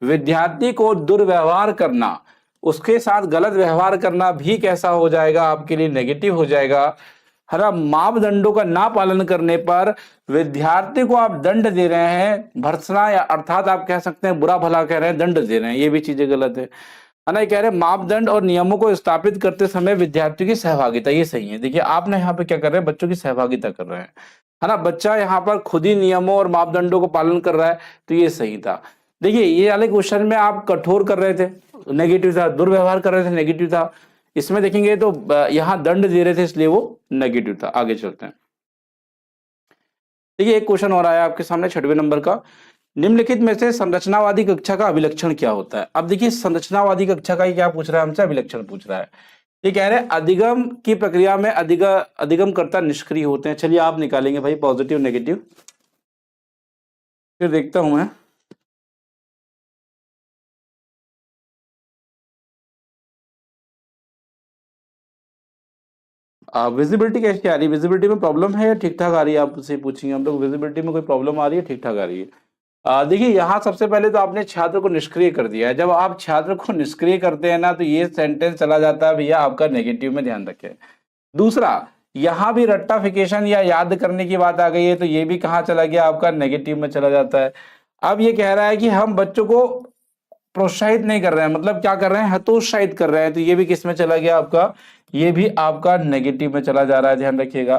विद्यार्थी को दुर्व्यवहार करना, उसके साथ गलत व्यवहार करना भी कैसा हो जाएगा, आपके लिए नेगेटिव हो जाएगा, है ना। मापदंडों का ना पालन करने पर विद्यार्थी को आप दंड दे रहे हैं, भर्त्सना या अर्थात आप कह सकते हैं बुरा भला कह रहे हैं, दंड दे रहे हैं, ये भी चीजें गलत है ना। ये कह रहे हैं मापदंड और नियमों को स्थापित करते समय विद्यार्थियों की सहभागिता, ये सही है। देखिए आपने यहाँ पे क्या कर रहे हैं, बच्चों की सहभागिता कर रहे हैं, है ना, बच्चा यहाँ पर खुद ही नियमों और मापदंडों को पालन कर रहा है, तो ये सही था। देखिए ये वाले क्वेश्चन में आप कठोर कर रहे थे, नेगेटिव था, दुर्व्यवहार कर रहे थे, नेगेटिव था। इसमें देखेंगे तो यहाँ दंड दे रहे थे, इसलिए वो नेगेटिव था। आगे चलते हैं, देखिए एक क्वेश्चन और आया आपके सामने 6वें नंबर का, निम्नलिखित में से संरचनावादी कक्षा का अभिलक्षण क्या होता है। अब देखिए संरचनावादी कक्षा का ये क्या पूछ रहा है हमसे, अभिलक्षण पूछ रहा है। ये कह रहे हैं अधिगम की प्रक्रिया में अधिगमकर्ता निष्क्रिय होते हैं। चलिए आप निकालेंगे भाई पॉजिटिव नेगेटिव, फिर देखता हूं मैं। विजिबिलिटी कैसी आ रही है, विजिबिलिटी में प्रॉब्लम है या ठीक ठाक आ रही है, आपसे पूछेंगे हम लोग विजिबिलिटी में कोई प्रॉब्लम आ रही है, ठीक ठाक आ रही है। देखिए यहाँ सबसे पहले तो आपने छात्र को निष्क्रिय कर दिया है। जब आप छात्र को निष्क्रिय करते हैं ना तो ये सेंटेंस चला जाता है भैया आपका नेगेटिव में, ध्यान रखें। दूसरा, यहाँ भी रट्टाफिकेशन या याद करने की बात आ गई है तो ये भी कहाँ चला गया आपका, नेगेटिव में चला जाता है। अब ये कह रहा है कि हम बच्चों को प्रोत्साहित नहीं कर रहे हैं, मतलब क्या कर रहे हैं, हतोत्साहित कर रहे हैं, तो ये भी किस में चला गया आपका, ये भी आपका नेगेटिव में चला जा रहा है, ध्यान रखिएगा।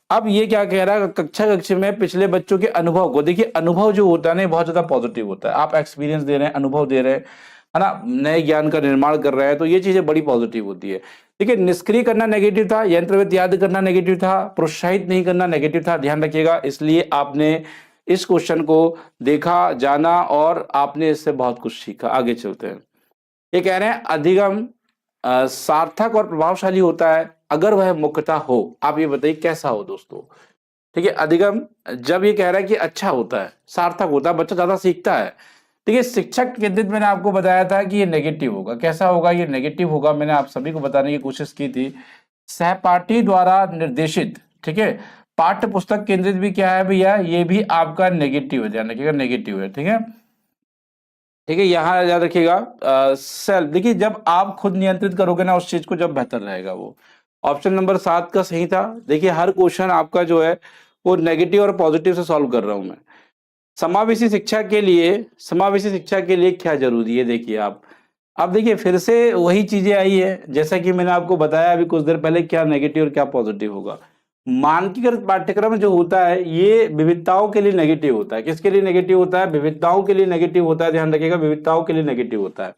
अब ये क्या कह रहा है, कक्षा में पिछले बच्चों के अनुभव को देखिए, अनुभव जो होता है ना बहुत ज्यादा पॉजिटिव होता है। आप एक्सपीरियंस दे रहे हैं, अनुभव दे रहे हैं, है ना, नए ज्ञान का निर्माण कर रहे हैं, तो ये चीजें बड़ी पॉजिटिव होती है। देखिए निष्क्रिय करना नेगेटिव था, यंत्रवत याद करना नेगेटिव था, प्रोत्साहित नहीं करना नेगेटिव था, ध्यान रखिएगा। इसलिए आपने इस क्वेश्चन को देखा, जाना और आपने इससे बहुत कुछ सीखा। आगे चलते हैं। ये कह रहे हैं अधिगम सार्थक और प्रभावशाली होता है अगर वह मुख्यतः हो। आप ये बताइए कैसा हो दोस्तों। ठीक है, अधिगम जब ये कह रहा है कि अच्छा होता है, सार्थक होता है, बच्चा ज्यादा सीखता है। देखिए शिक्षक केंद्रित मैंने आपको बताया था कि ये नेगेटिव होगा। कैसा होगा, ये नेगेटिव होगा। मैंने आप सभी को बताने की कोशिश की थी। सहपाठी द्वारा निर्देशित, ठीक है, पाठ्य पुस्तक केंद्रित भी क्या है भैया, ये भी आपका नेगेटिव है, ध्यान रखिएगा नेगेटिव है। ठीक है, ठीक है, यहाँ याद रखिएगा सेल्फ। देखिए जब आप खुद नियंत्रित करोगे ना उस चीज को, जब बेहतर रहेगा वो। ऑप्शन नंबर 7 का सही था। देखिए हर क्वेश्चन आपका जो है वो नेगेटिव और पॉजिटिव से सॉल्व कर रहा हूं मैं। समावेशी शिक्षा के लिए, समावेशी शिक्षा के लिए क्या जरूरी है, देखिए आप। अब देखिए फिर से वही चीजें आई है जैसा कि मैंने आपको बताया अभी कुछ देर पहले, क्या नेगेटिव और क्या पॉजिटिव होगा। मानकीकृत पाठ्यक्रम जो होता है ये विविधताओं के लिए नेगेटिव होता है। किसके लिए नेगेटिव होता है, विविधताओं के लिए नेगेटिव होता है, ध्यान रखिएगा, विविधताओं के लिए नेगेटिव होता है।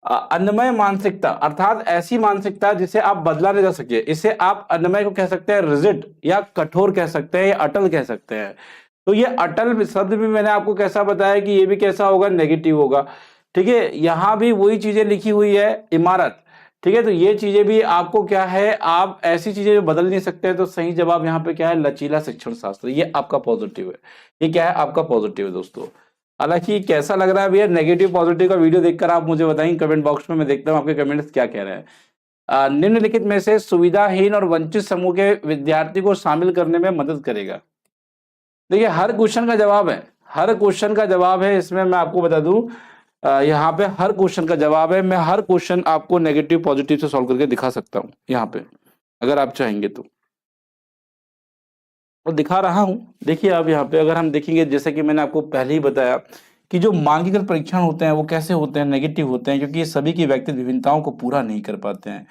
अन्नमय मानसिकता अर्थात ऐसी मानसिकता जिसे आप बदला नहीं जा सके, इसे आप अन्नमय को कह सकते हैं, रिजिड या कठोर कह सकते हैं, या अटल कह सकते हैं। तो ये अटल शब्द भी मैंने आपको कैसा बताया कि ये भी कैसा होगा, नेगेटिव होगा। ठीक है, यहां भी वही चीजें लिखी हुई है, इमारत। ठीक है, तो ये चीजें भी आपको क्या है, आप ऐसी चीजें जो बदल नहीं सकते हैं, तो सही जवाब यहाँ पे क्या है, लचीला शिक्षण शास्त्र, ये आपका पॉजिटिव है। ये क्या है, आपका पॉजिटिव है दोस्तों। हालांकि कैसा लग रहा है भैया नेगेटिव पॉजिटिव का वीडियो देखकर, आप मुझे बताएंगे कमेंट बॉक्स में, मैं देखता हूँ आपके कमेंट्स क्या कह रहे हैं। निम्नलिखित में से सुविधाहीन और वंचित समूह के विद्यार्थी को शामिल करने में मदद करेगा। देखिए हर क्वेश्चन का जवाब है, हर क्वेश्चन का जवाब है इसमें, मैं आपको बता दूं यहाँ पे हर क्वेश्चन का जवाब है। मैं हर क्वेश्चन आपको नेगेटिव पॉजिटिव से सॉल्व करके दिखा सकता हूँ यहाँ पे, अगर आप चाहेंगे तो, और दिखा रहा हूं। देखिए अब यहाँ पे अगर हम देखेंगे, जैसे कि मैंने आपको पहले ही बताया कि जो मानकीकृत परीक्षण होते हैं वो कैसे होते हैं, नेगेटिव होते हैं, क्योंकि ये सभी की व्यक्तिगत विभिन्नताओं को पूरा नहीं कर पाते हैं,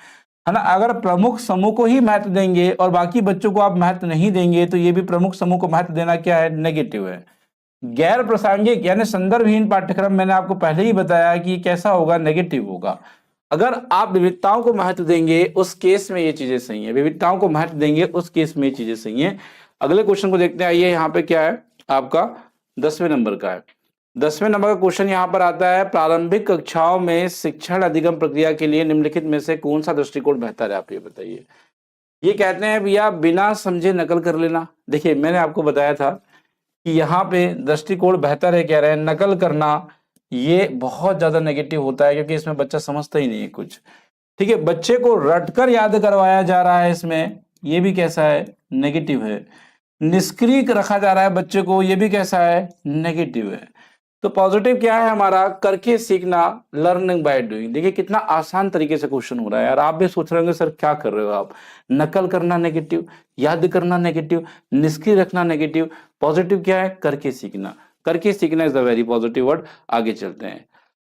है ना। अगर प्रमुख समूह को ही महत्व देंगे और बाकी बच्चों को आप महत्व नहीं देंगे तो ये भी प्रमुख समूह को महत्व देना क्या है, नेगेटिव है। गैर प्रासंगिक यानी संदर्भहीन पाठ्यक्रम मैंने आपको पहले ही बताया कि कैसा होगा, नेगेटिव होगा। अगर आप विविधताओं को महत्व देंगे उस केस में ये चीजें सही है, विविधताओं को महत्व देंगे उस केस में ये चीजें सही है। अगले क्वेश्चन को देखते हैं, आइए यहाँ पे क्या है आपका 10वें नंबर का है। 10वें नंबर का क्वेश्चन यहाँ पर आता है, प्रारंभिक कक्षाओं में शिक्षण अधिगम प्रक्रिया के लिए निम्नलिखित में से कौन सा दृष्टिकोण बेहतर है, आप ये बताइए। ये कहते हैं भैया बिना समझे नकल कर लेना। देखिए मैंने आपको बताया था कि यहाँ पे दृष्टिकोण बेहतर है, कह रहे हैं नकल करना ये बहुत ज्यादा नेगेटिव होता है, क्योंकि इसमें बच्चा समझता ही नहीं है कुछ। ठीक है, बच्चे को रटकर याद करवाया जा रहा है इसमें, ये भी कैसा है, नेगेटिव है। निष्क्रिय रखा जा रहा है बच्चे को, ये भी कैसा है, नेगेटिव है। तो पॉजिटिव क्या है हमारा, करके सीखना, लर्निंग बाय डूइंग। देखिए कितना आसान तरीके से क्वेश्चन हो रहा है यार। आप भी सोच रहे होंगे सर क्या कर रहे हो आप, नकल करना नेगेटिव, याद करना नेगेटिव, निष्क्रिय रखना नेगेटिव, पॉजिटिव क्या है, करके सीखना। करके सीखना is the very positive word. आगे चलते हैं।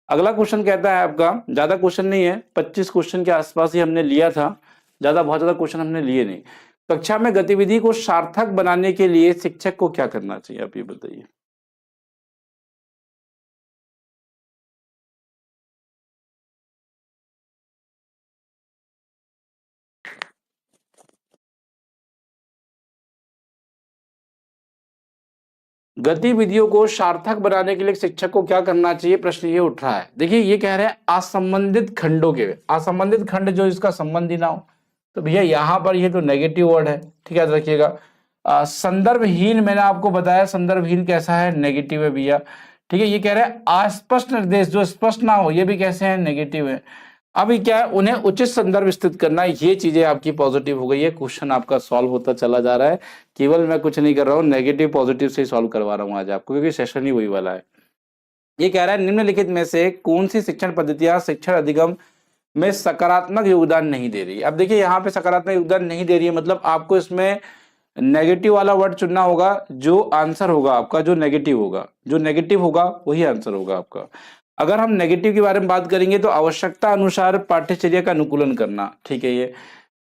अगला क्वेश्चन कहता है आपका, ज्यादा क्वेश्चन नहीं है, 25 क्वेश्चन के आसपास ही हमने लिया था, बहुत ज्यादा क्वेश्चन हमने लिए नहीं। कक्षा में गतिविधि को सार्थक बनाने के लिए शिक्षक को क्या करना चाहिए, आप ये बताइए। गतिविधियों को सार्थक बनाने के लिए शिक्षक को क्या करना चाहिए, प्रश्न ये उठ रहा है। देखिए ये कह रहे हैं असंबंधित खंडों के, असंबंधित खंड जो इसका संबंधी ना हो, तो भैया यहाँ पर ये तो नेगेटिव वर्ड है, ठीक है, याद रखिएगा। संदर्भहीन, मैंने आपको बताया संदर्भहीन कैसा है, नेगेटिव है भैया, ठीक है। ये कह रहे हैं अस्पष्ट निर्देश, जो स्पष्ट ना हो, ये भी कैसे है, नेगेटिव है। अब ये क्या है, उन्हें उचित संदर्भ स्थित करना, ये चीजें आपकी पॉजिटिव हो गई है। क्वेश्चन आपका सॉल्व होता चला जा रहा है, केवल मैं कुछ नहीं कर रहा हूँ, नेगेटिव पॉजिटिव से सॉल्व करवा रहा हूँ आज आपको, क्योंकि सेशन ही वही वाला है। ये कह रहा है निम्नलिखित में से कौन सी शिक्षण पद्धतियां शिक्षण अधिगम में सकारात्मक योगदान नहीं दे रही। अब देखिए यहाँ पे सकारात्मक योगदान नहीं दे रही है, मतलब आपको इसमें नेगेटिव वाला वर्ड चुनना होगा, जो आंसर होगा आपका जो नेगेटिव होगा, जो नेगेटिव होगा वही आंसर होगा आपका। अगर हम नेगेटिव के बारे में बात करेंगे तो आवश्यकता अनुसार पाठ्यचर्या का अनुकूलन करना, ठीक है। ये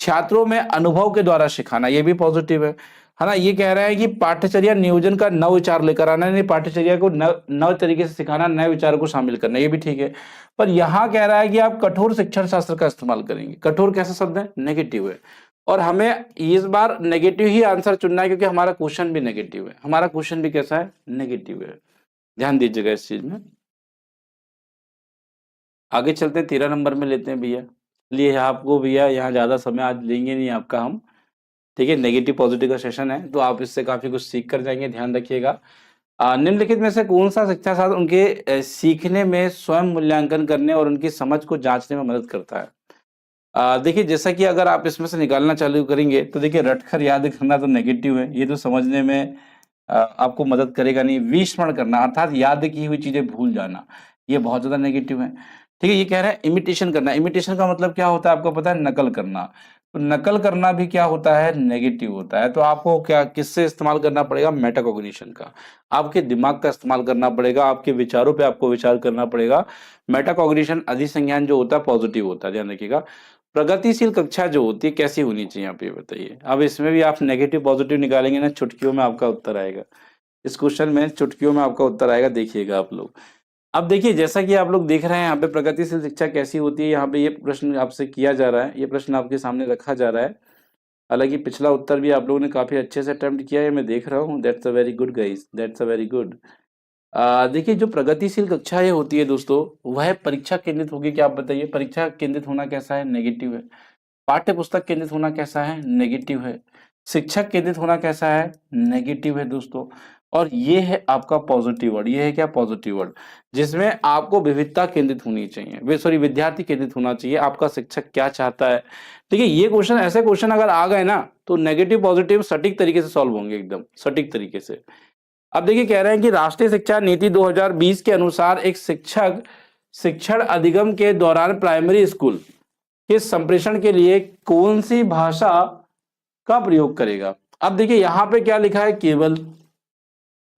छात्रों में अनुभव के द्वारा सिखाना, ये भी पॉजिटिव है ना। ये कह रहा है कि पाठ्यचर्या नियोजन का नव विचार लेकर आना, यानी पाठ्यचर्या को नव तरीके से सिखाना, नए विचारों को शामिल करना, ये भी ठीक है। पर यहाँ कह रहा है कि आप कठोर शिक्षण शास्त्र का इस्तेमाल करेंगे। कठोर कैसा शब्द है, नेगेटिव है, और हमें इस बार नेगेटिव ही आंसर चुनना है, क्योंकि हमारा क्वेश्चन भी नेगेटिव है, हमारा क्वेश्चन भी कैसा है, नेगेटिव है। ध्यान दीजिएगा इस चीज में। आगे चलते हैं, 13 नंबर में लेते हैं भैया। लिए आपको भैया यहाँ ज्यादा समय आज लेंगे नहीं आपका हम, ठीक है। नेगेटिव पॉजिटिव का सेशन है, तो आप इससे काफी कुछ सीख कर जाएंगे, ध्यान रखिएगा। निम्नलिखित में से कौन सा शिक्षा साधन उनके सीखने में स्वयं मूल्यांकन करने और उनकी समझ को जांचने में मदद करता है। देखिए जैसा कि अगर आप इसमें से निकालना चालू करेंगे तो देखिए रटकर याद करना तो नेगेटिव है, ये तो समझने में आपको मदद करेगा नहीं। विस्मरण करना अर्थात याद की हुई चीजें भूल जाना, ये बहुत ज्यादा नेगेटिव है, ठीक है। ये कह रहा है इमिटेशन करना, इमिटेशन का मतलब क्या होता है आपको पता है, नकल करना। तो नकल करना भी क्या होता है, नेगेटिव होता है। तो आपको क्या किससे इस्तेमाल करना पड़ेगा, मेटाकॉग्निशन का, आपके दिमाग का इस्तेमाल करना पड़ेगा, आपके विचारों पे आपको विचार करना पड़ेगा। मेटाकॉग्निशन अधिसंज्ञान जो होता है पॉजिटिव होता है, ध्यान रखिएगा। प्रगतिशील कक्षा जो होती है कैसी होनी चाहिए, आप ये बताइए। अब इसमें भी आप नेगेटिव पॉजिटिव निकालेंगे ना, चुटकियों में आपका उत्तर आएगा, इस क्वेश्चन में चुटकियों में आपका उत्तर आएगा, देखिएगा आप लोग। अब देखिए जैसा कि आप लोग देख रहे हैं यहाँ पे प्रगतिशील शिक्षा कैसी होती है, यहाँ पे ये प्रश्न आपसे किया जा रहा है, ये प्रश्न आपके सामने रखा जा रहा है। हालांकि पिछला उत्तर भी आप लोगों ने काफी अच्छे से अटेम्प्ट किया है, मैं देख रहा हूँ। That's a very good guys, that's a very good. देखिए जो प्रगतिशील कक्षाएं होती है दोस्तों, वह परीक्षा केंद्रित होगी। क्या आप बताइए, परीक्षा केंद्रित होना कैसा है, नेगेटिव है। पाठ्य पुस्तक केंद्रित होना कैसा है, नेगेटिव है। शिक्षक केंद्रित होना कैसा है, नेगेटिव है दोस्तों। और ये है आपका पॉजिटिव वर्ड, ये है क्या, पॉजिटिव वर्ड, जिसमें आपको विविधता केंद्रित होनी चाहिए, वे सॉरी विद्यार्थी केंद्रित होना चाहिए, आपका शिक्षक क्या चाहता है। ठीक है, ये क्वेश्चन, ऐसे क्वेश्चन अगर आ गए ना तो नेगेटिव पॉजिटिव सटीक तरीके से सॉल्व होंगे, एकदम सटीक तरीके से। अब देखिए कह रहे हैं कि राष्ट्रीय शिक्षा नीति 2020 के अनुसार एक शिक्षक शिक्षण अधिगम के दौरान प्राइमरी स्कूल के संप्रेषण के लिए कौन सी भाषा का प्रयोग करेगा। अब देखिए यहां पे क्या लिखा है, केवल।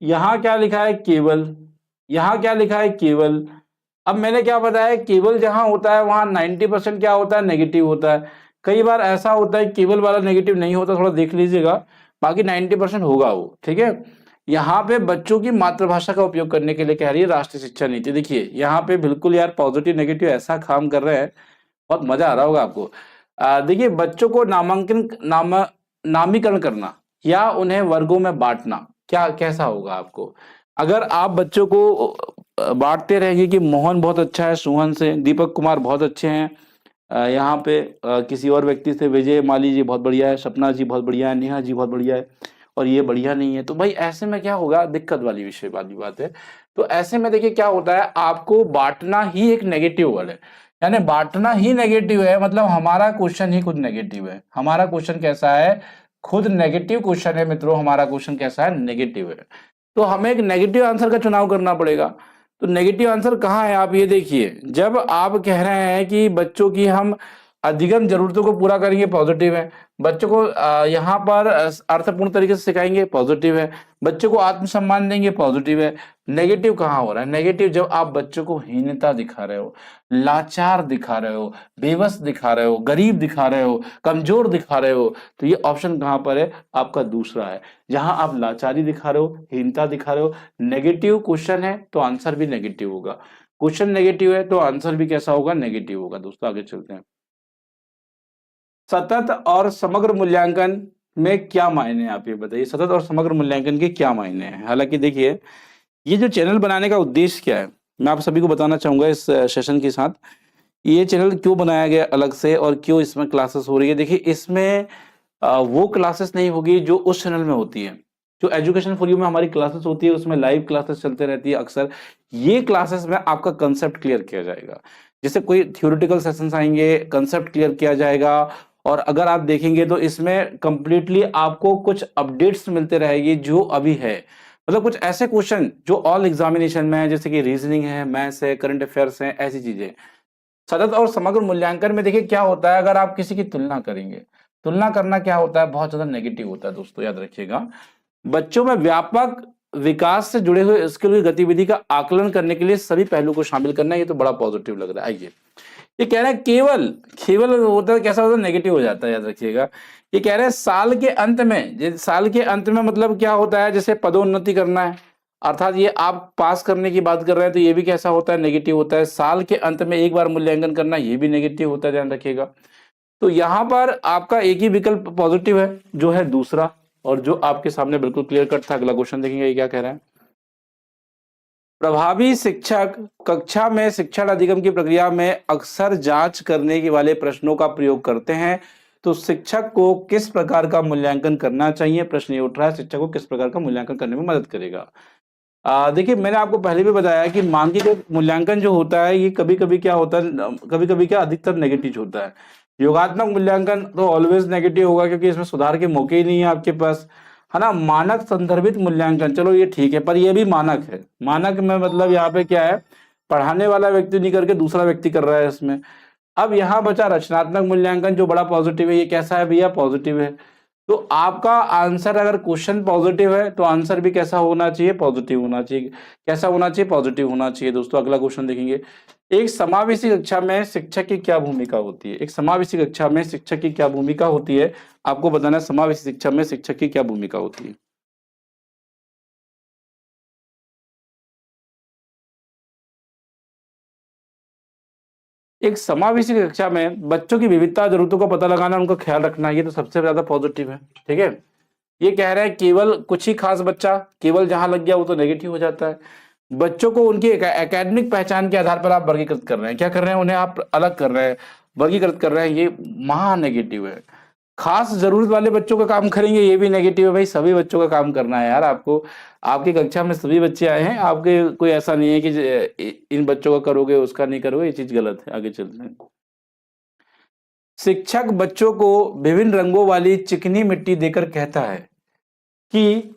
यहां क्या लिखा है, केवल। यहां क्या लिखा है, केवल। अब मैंने क्या बताया, केवल जहां होता है वहां 90% क्या होता है, नेगेटिव होता है। कई बार ऐसा होता है केवल वाला नेगेटिव नहीं होता, थोड़ा देख लीजिएगा, बाकी 90% होगा वो, ठीक है। यहाँ पे बच्चों की मातृभाषा का उपयोग करने के लिए कह रही है राष्ट्रीय शिक्षा नीति। देखिए यहाँ पे बिल्कुल यार पॉजिटिव नेगेटिव ऐसा काम कर रहे हैं, बहुत मजा आ रहा होगा आपको। देखिए बच्चों को नामीकरण करना या उन्हें वर्गों में बांटना, क्या कैसा होगा आपको। अगर आप बच्चों को बांटते रहेंगे कि मोहन बहुत अच्छा है सोहन से, दीपक कुमार बहुत अच्छे हैं, यहाँ पे किसी और व्यक्ति से विजय माली जी बहुत बढ़िया है, सपना जी बहुत बढ़िया है, नेहा जी बहुत बढ़िया है, और ये बढ़िया नहीं है, तो भाई ऐसे में क्या होगा, दिक्कत वाली विषय वाली बात है। तो ऐसे में देखिए क्या होता है, आपको बांटना ही एक नेगेटिव वर्ड है, यानी बांटना ही नेगेटिव है, मतलब हमारा क्वेश्चन ही खुद नेगेटिव है। हमारा क्वेश्चन कैसा है, खुद नेगेटिव क्वेश्चन है मित्रों, हमारा क्वेश्चन कैसा है, नेगेटिव है। तो हमें एक नेगेटिव आंसर का चुनाव करना पड़ेगा। तो नेगेटिव आंसर कहाँ है, आप ये देखिए, जब आप कह रहे हैं कि बच्चों की हम अधिगम जरूरतों को पूरा करेंगे, पॉजिटिव है। बच्चों को यहाँ पर अर्थपूर्ण तरीके से सिखाएंगे, पॉजिटिव है। बच्चों को आत्मसम्मान देंगे, पॉजिटिव है। नेगेटिव कहाँ हो रहा है, नेगेटिव जब आप बच्चों को हीनता दिखा रहे हो, लाचार दिखा रहे हो, बेबस दिखा रहे हो, गरीब दिखा रहे हो, कमजोर दिखा रहे हो, तो ये ऑप्शन कहाँ पर है, आपका दूसरा है। जहां आप लाचारी दिखा रहे हो, हीनता दिखा रहे हो, नेगेटिव क्वेश्चन है तो आंसर भी नेगेटिव होगा। क्वेश्चन नेगेटिव है तो आंसर भी कैसा होगा, नेगेटिव होगा। दोस्तों आगे चलते हैं। सतत और समग्र मूल्यांकन में क्या मायने हैं, आप ये बताइए, सतत और समग्र मूल्यांकन के क्या मायने हैं। हालांकि देखिए, ये जो चैनल बनाने का उद्देश्य क्या है, मैं आप सभी को बताना चाहूंगा इस सेशन के साथ। ये चैनल क्यों बनाया गया अलग से और क्यों इसमें क्लासेस हो रही है। देखिए, इसमें वो क्लासेस नहीं होगी जो उस चैनल में होती है। जो एजुकेशन फॉर यू में हमारी क्लासेस होती है, उसमें लाइव क्लासेस चलते रहती है अक्सर। ये क्लासेस में आपका कंसेप्ट क्लियर किया जाएगा। जैसे कोई थ्योरेटिकल सेशंस आएंगे, कंसेप्ट क्लियर किया जाएगा। और अगर आप देखेंगे तो इसमें कंप्लीटली आपको कुछ अपडेट्स मिलते रहेगी जो अभी है। मतलब कुछ ऐसे क्वेश्चन जो ऑल एग्जामिनेशन में है, जैसे कि रीजनिंग है, मैथ्स है, करंट अफेयर्स है, ऐसी चीजें। सतत और समग्र मूल्यांकन में देखिए क्या होता है, अगर आप किसी की तुलना करेंगे, तुलना करना क्या होता है, बहुत ज्यादा नेगेटिव होता है दोस्तों, याद रखिएगा। बच्चों में व्यापक विकास से जुड़े हुए स्किल की गतिविधि का आकलन करने के लिए सभी पहलू को शामिल करना, ये तो बड़ा पॉजिटिव लग रहा है। आइए, ये कह रहा है केवल केवल होता है, कैसा होता है, नेगेटिव हो जाता है, याद रखिएगा। ये कह रहे हैं साल के अंत में, साल के अंत में मतलब क्या होता है, जैसे पदोन्नति करना है, अर्थात ये आप पास करने की बात कर रहे हैं, तो ये भी कैसा होता है, नेगेटिव होता है। साल के अंत में एक बार मूल्यांकन करना, ये भी नेगेटिव होता है, ध्यान रखिएगा। तो यहाँ पर आपका एक ही विकल्प पॉजिटिव है, जो है दूसरा, और जो आपके सामने बिल्कुल क्लियर कट था। अगला क्वेश्चन देखेंगे, ये क्या कह रहा है। प्रभावी शिक्षक कक्षा में शिक्षण अधिगम की प्रक्रिया में अक्सर जांच करने के वाले प्रश्नों का प्रयोग करते हैं, तो शिक्षक को किस प्रकार का मूल्यांकन करना चाहिए। प्रश्न ये उठ रहा है, शिक्षक को किस प्रकार का मूल्यांकन करने में मदद करेगा। देखिए, मैंने आपको पहले भी बताया कि मानसिक मूल्यांकन जो होता है, ये कभी कभी क्या होता है, कभी कभी क्या अधिकतर नेगेटिव होता है। योगात्मक मूल्यांकन तो ऑलवेज नेगेटिव होगा, क्योंकि इसमें सुधार के मौके ही नहीं है आपके पास, है ना। मानक संदर्भित मूल्यांकन, चलो ये ठीक है, पर ये भी मानक है। मानक में मतलब यहाँ पे क्या है, पढ़ाने वाला व्यक्ति नहीं करके दूसरा व्यक्ति कर रहा है इसमें। अब यहाँ बचा रचनात्मक मूल्यांकन, जो बड़ा पॉजिटिव है। ये कैसा है भैया, पॉजिटिव है। तो आपका आंसर, अगर क्वेश्चन पॉजिटिव है तो आंसर भी कैसा होना चाहिए, पॉजिटिव होना चाहिए। कैसा होना चाहिए, पॉजिटिव होना चाहिए। दोस्तों, अगला क्वेश्चन देखेंगे। एक समावेशी कक्षा में शिक्षक की क्या भूमिका होती है। एक समावेशी कक्षा में शिक्षक की क्या भूमिका होती है, आपको बताना है। समावेशी शिक्षा में शिक्षक की क्या भूमिका होती है। एक समावेशी कक्षा में बच्चों की विविधता, जरूरतों का पता लगाना, उनका ख्याल रखना, ये तो सबसे ज्यादा पॉजिटिव है। ठीक है। ये कह रहा है केवल कुछ ही खास बच्चा, केवल जहां लग गया वो तो नेगेटिव हो जाता है। बच्चों को उनकी एकेडमिक पहचान के आधार पर आप वर्गीकृत कर रहे हैं, क्या कर रहे हैं, उन्हें आप अलग कर रहे हैं, वर्गीकृत कर रहे हैं, ये महा नेगेटिव है। खास जरूरत वाले बच्चों का काम करेंगे, ये भी नेगेटिव है। भाई, सभी बच्चों का काम करना है यार आपको। आपकी कक्षा में सभी बच्चे आए हैं, आपके कोई ऐसा नहीं है कि इन बच्चों का करोगे उसका नहीं करोगे, ये चीज गलत है। आगे चलते हैं। शिक्षक बच्चों को विभिन्न रंगों वाली चिकनी मिट्टी देकर कहता है कि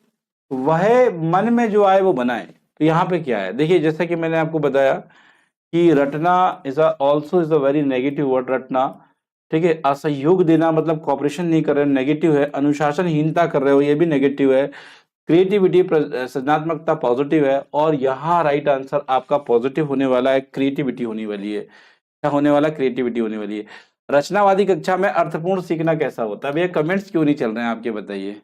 वह मन में जो आए वो बनाए। तो यहाँ पे क्या है, देखिए, जैसा कि मैंने आपको बताया कि रटना is also is a very negative word, रटना। ठीक है। असहयोग देना मतलब कॉपरेशन नहीं कर रहे हो, नेगेटिव है। अनुशासनहीनता कर रहे हो, ये भी नेगेटिव है। क्रिएटिविटी, सृजनात्मकता, पॉजिटिव है। और यहाँ राइट आंसर आपका पॉजिटिव होने वाला है, क्रिएटिविटी होने वाली है। क्या होने वाला, क्रिएटिविटी होने वाली है। रचनावादी कक्षा में अर्थपूर्ण सीखना कैसा होता है। भैया, कमेंट्स क्यों नहीं चल रहे हैं आपके, बताइए।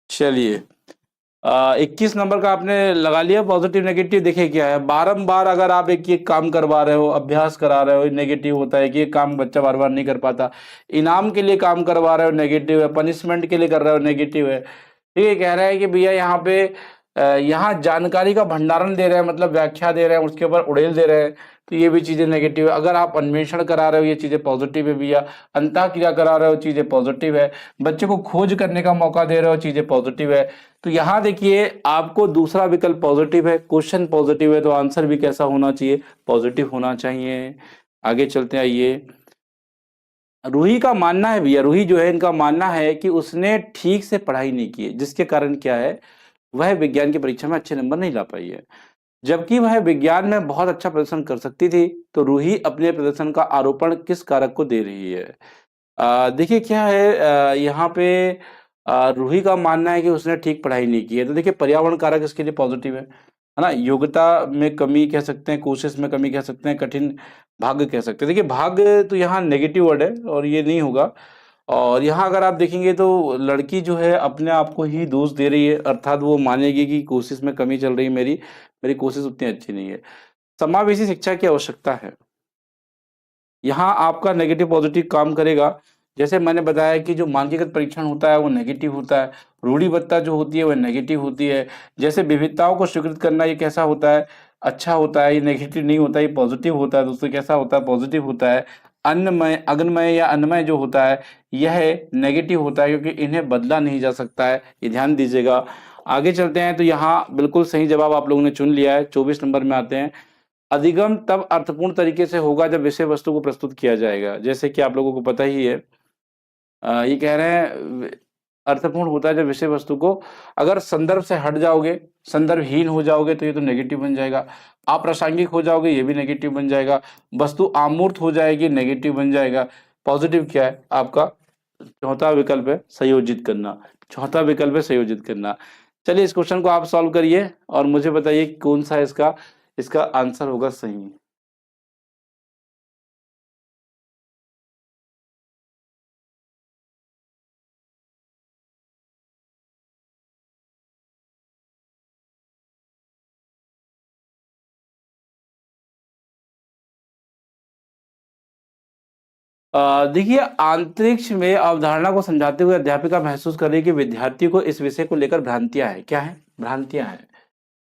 चलिए, 21 नंबर का आपने लगा लिया पॉजिटिव नेगेटिव। देखिए क्या है, बारंबार अगर आप एक एक काम करवा रहे हो, अभ्यास करा रहे हो, नेगेटिव होता है कि ये काम बच्चा बार बार नहीं कर पाता। इनाम के लिए काम करवा रहे हो, नेगेटिव है। पनिशमेंट के लिए कर रहे हो, नेगेटिव है। ठीक है। कह रहा है कि भैया यहाँ पे यहाँ जानकारी का भंडारण दे रहे हैं, मतलब व्याख्या दे रहे हैं, उसके ऊपर उड़ेल दे रहे हैं, तो ये भी चीजें नेगेटिव है। अगर आप अन्वेषण करा रहे हो, ये चीजें पॉजिटिव है भैया। अंतः क्रिया करा रहे हो, चीजें पॉजिटिव है। बच्चे को खोज करने का मौका दे रहे हो, चीजें पॉजिटिव है। तो यहाँ देखिए, आपको दूसरा विकल्प पॉजिटिव है, क्वेश्चन पॉजिटिव है, तो आंसर भी कैसा होना चाहिए, पॉजिटिव होना चाहिए। आगे चलते हैं, आइए। रूही का मानना है भैया, रूही जो है, इनका मानना है कि उसने ठीक से पढ़ाई नहीं की है, जिसके कारण क्या है, वह विज्ञान की परीक्षा में अच्छे नंबर नहीं ला पाई है। जबकि वह विज्ञान में बहुत अच्छा प्रदर्शन कर सकती थी। तो रूही अपने प्रदर्शन का आरोपण किस कारक को दे रही है। देखिए क्या है, यहाँ पे रूही का मानना है कि उसने ठीक पढ़ाई नहीं की है। तो देखिए, पर्यावरण कारक इसके लिए पॉजिटिव है ना। योग्यता में कमी कह सकते हैं, कोशिश में कमी कह सकते हैं, कठिन भाग्य कह सकते हैं। देखिए, भाग्य तो यहाँ नेगेटिव वर्ड है और ये नहीं होगा। और यहाँ अगर आप देखेंगे तो लड़की जो है अपने आप को ही दोष दे रही है, अर्थात वो मानेगी कि कोशिश में कमी चल रही है मेरी, मेरी कोशिश उतनी अच्छी नहीं है। समावेशी शिक्षा की आवश्यकता है। यहाँ आपका नेगेटिव पॉजिटिव काम करेगा। जैसे मैंने बताया कि जो मानकीकृत परीक्षण होता है वो नेगेटिव होता है, रूढ़िबद्धता जो होती है वो नेगेटिव होती है। जैसे विविधताओं को स्वीकृत करना ये कैसा होता है, अच्छा होता है, ये नेगेटिव नहीं होता, ये पॉजिटिव होता है। दोस्तों कैसा होता है, पॉजिटिव होता है। अन्नमय, अग्नमय या अन्नमय जो होता है यह नेगेटिव होता है, क्योंकि इन्हें बदला नहीं जा सकता है, ये ध्यान दीजिएगा। आगे चलते हैं तो यहाँ बिल्कुल सही जवाब आप लोगों ने चुन लिया है। 24 नंबर में आते हैं। अधिगम तब अर्थपूर्ण तरीके से होगा जब विषय वस्तु को प्रस्तुत किया जाएगा। जैसे कि आप लोगों को पता ही है, ये कह रहे हैं अर्थपूर्ण होता है जब विषय वस्तु को, अगर संदर्भ से हट जाओगे, संदर्भहीन हो जाओगे तो ये तो नेगेटिव बन जाएगा। अप्रासंगिक हो जाओगे ये भी नेगेटिव बन जाएगा। वस्तु अमूर्त हो जाएगी, नेगेटिव बन जाएगा। पॉजिटिव क्या है आपका, चौथा विकल्प है संयोजित करना। चौथा विकल्प है संयोजित करना। चलिए इस क्वेश्चन को आप सॉल्व करिए और मुझे बताइए कौन सा इसका इसका आंसर होगा सही। देखिए अंतरिक्ष में अवधारणा को समझाते हुए अध्यापिका महसूस कर रही है कि विद्यार्थी को इस विषय को लेकर भ्रांतियां हैं। क्या है, भ्रांतियां हैं।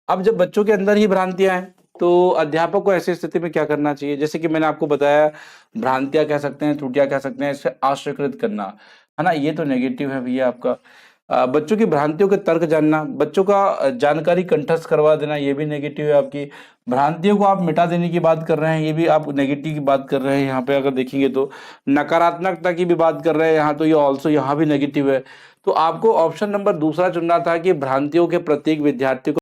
अब जब बच्चों के अंदर ही भ्रांतियां हैं तो अध्यापक को ऐसी स्थिति में क्या करना चाहिए। जैसे कि मैंने आपको बताया, भ्रांतियां कह सकते हैं, त्रुटियां कह सकते हैं, इसे अस्वीकृत करना है ना, ये तो नेगेटिव है भैया आपका। बच्चों की भ्रांतियों के तर्क जानना, बच्चों का जानकारी कंठस्थ करवा देना, ये भी नेगेटिव है आपकी। भ्रांतियों को आप मिटा देने की बात कर रहे हैं, ये भी आप नेगेटिव की बात कर रहे हैं। यहाँ पे अगर देखेंगे तो नकारात्मकता की भी बात कर रहे हैं यहाँ, तो ये ऑल्सो यहाँ भी नेगेटिव है। तो आपको ऑप्शन नंबर दूसरा चुनना था कि भ्रांतियों के प्रत्येक विद्यार्थी को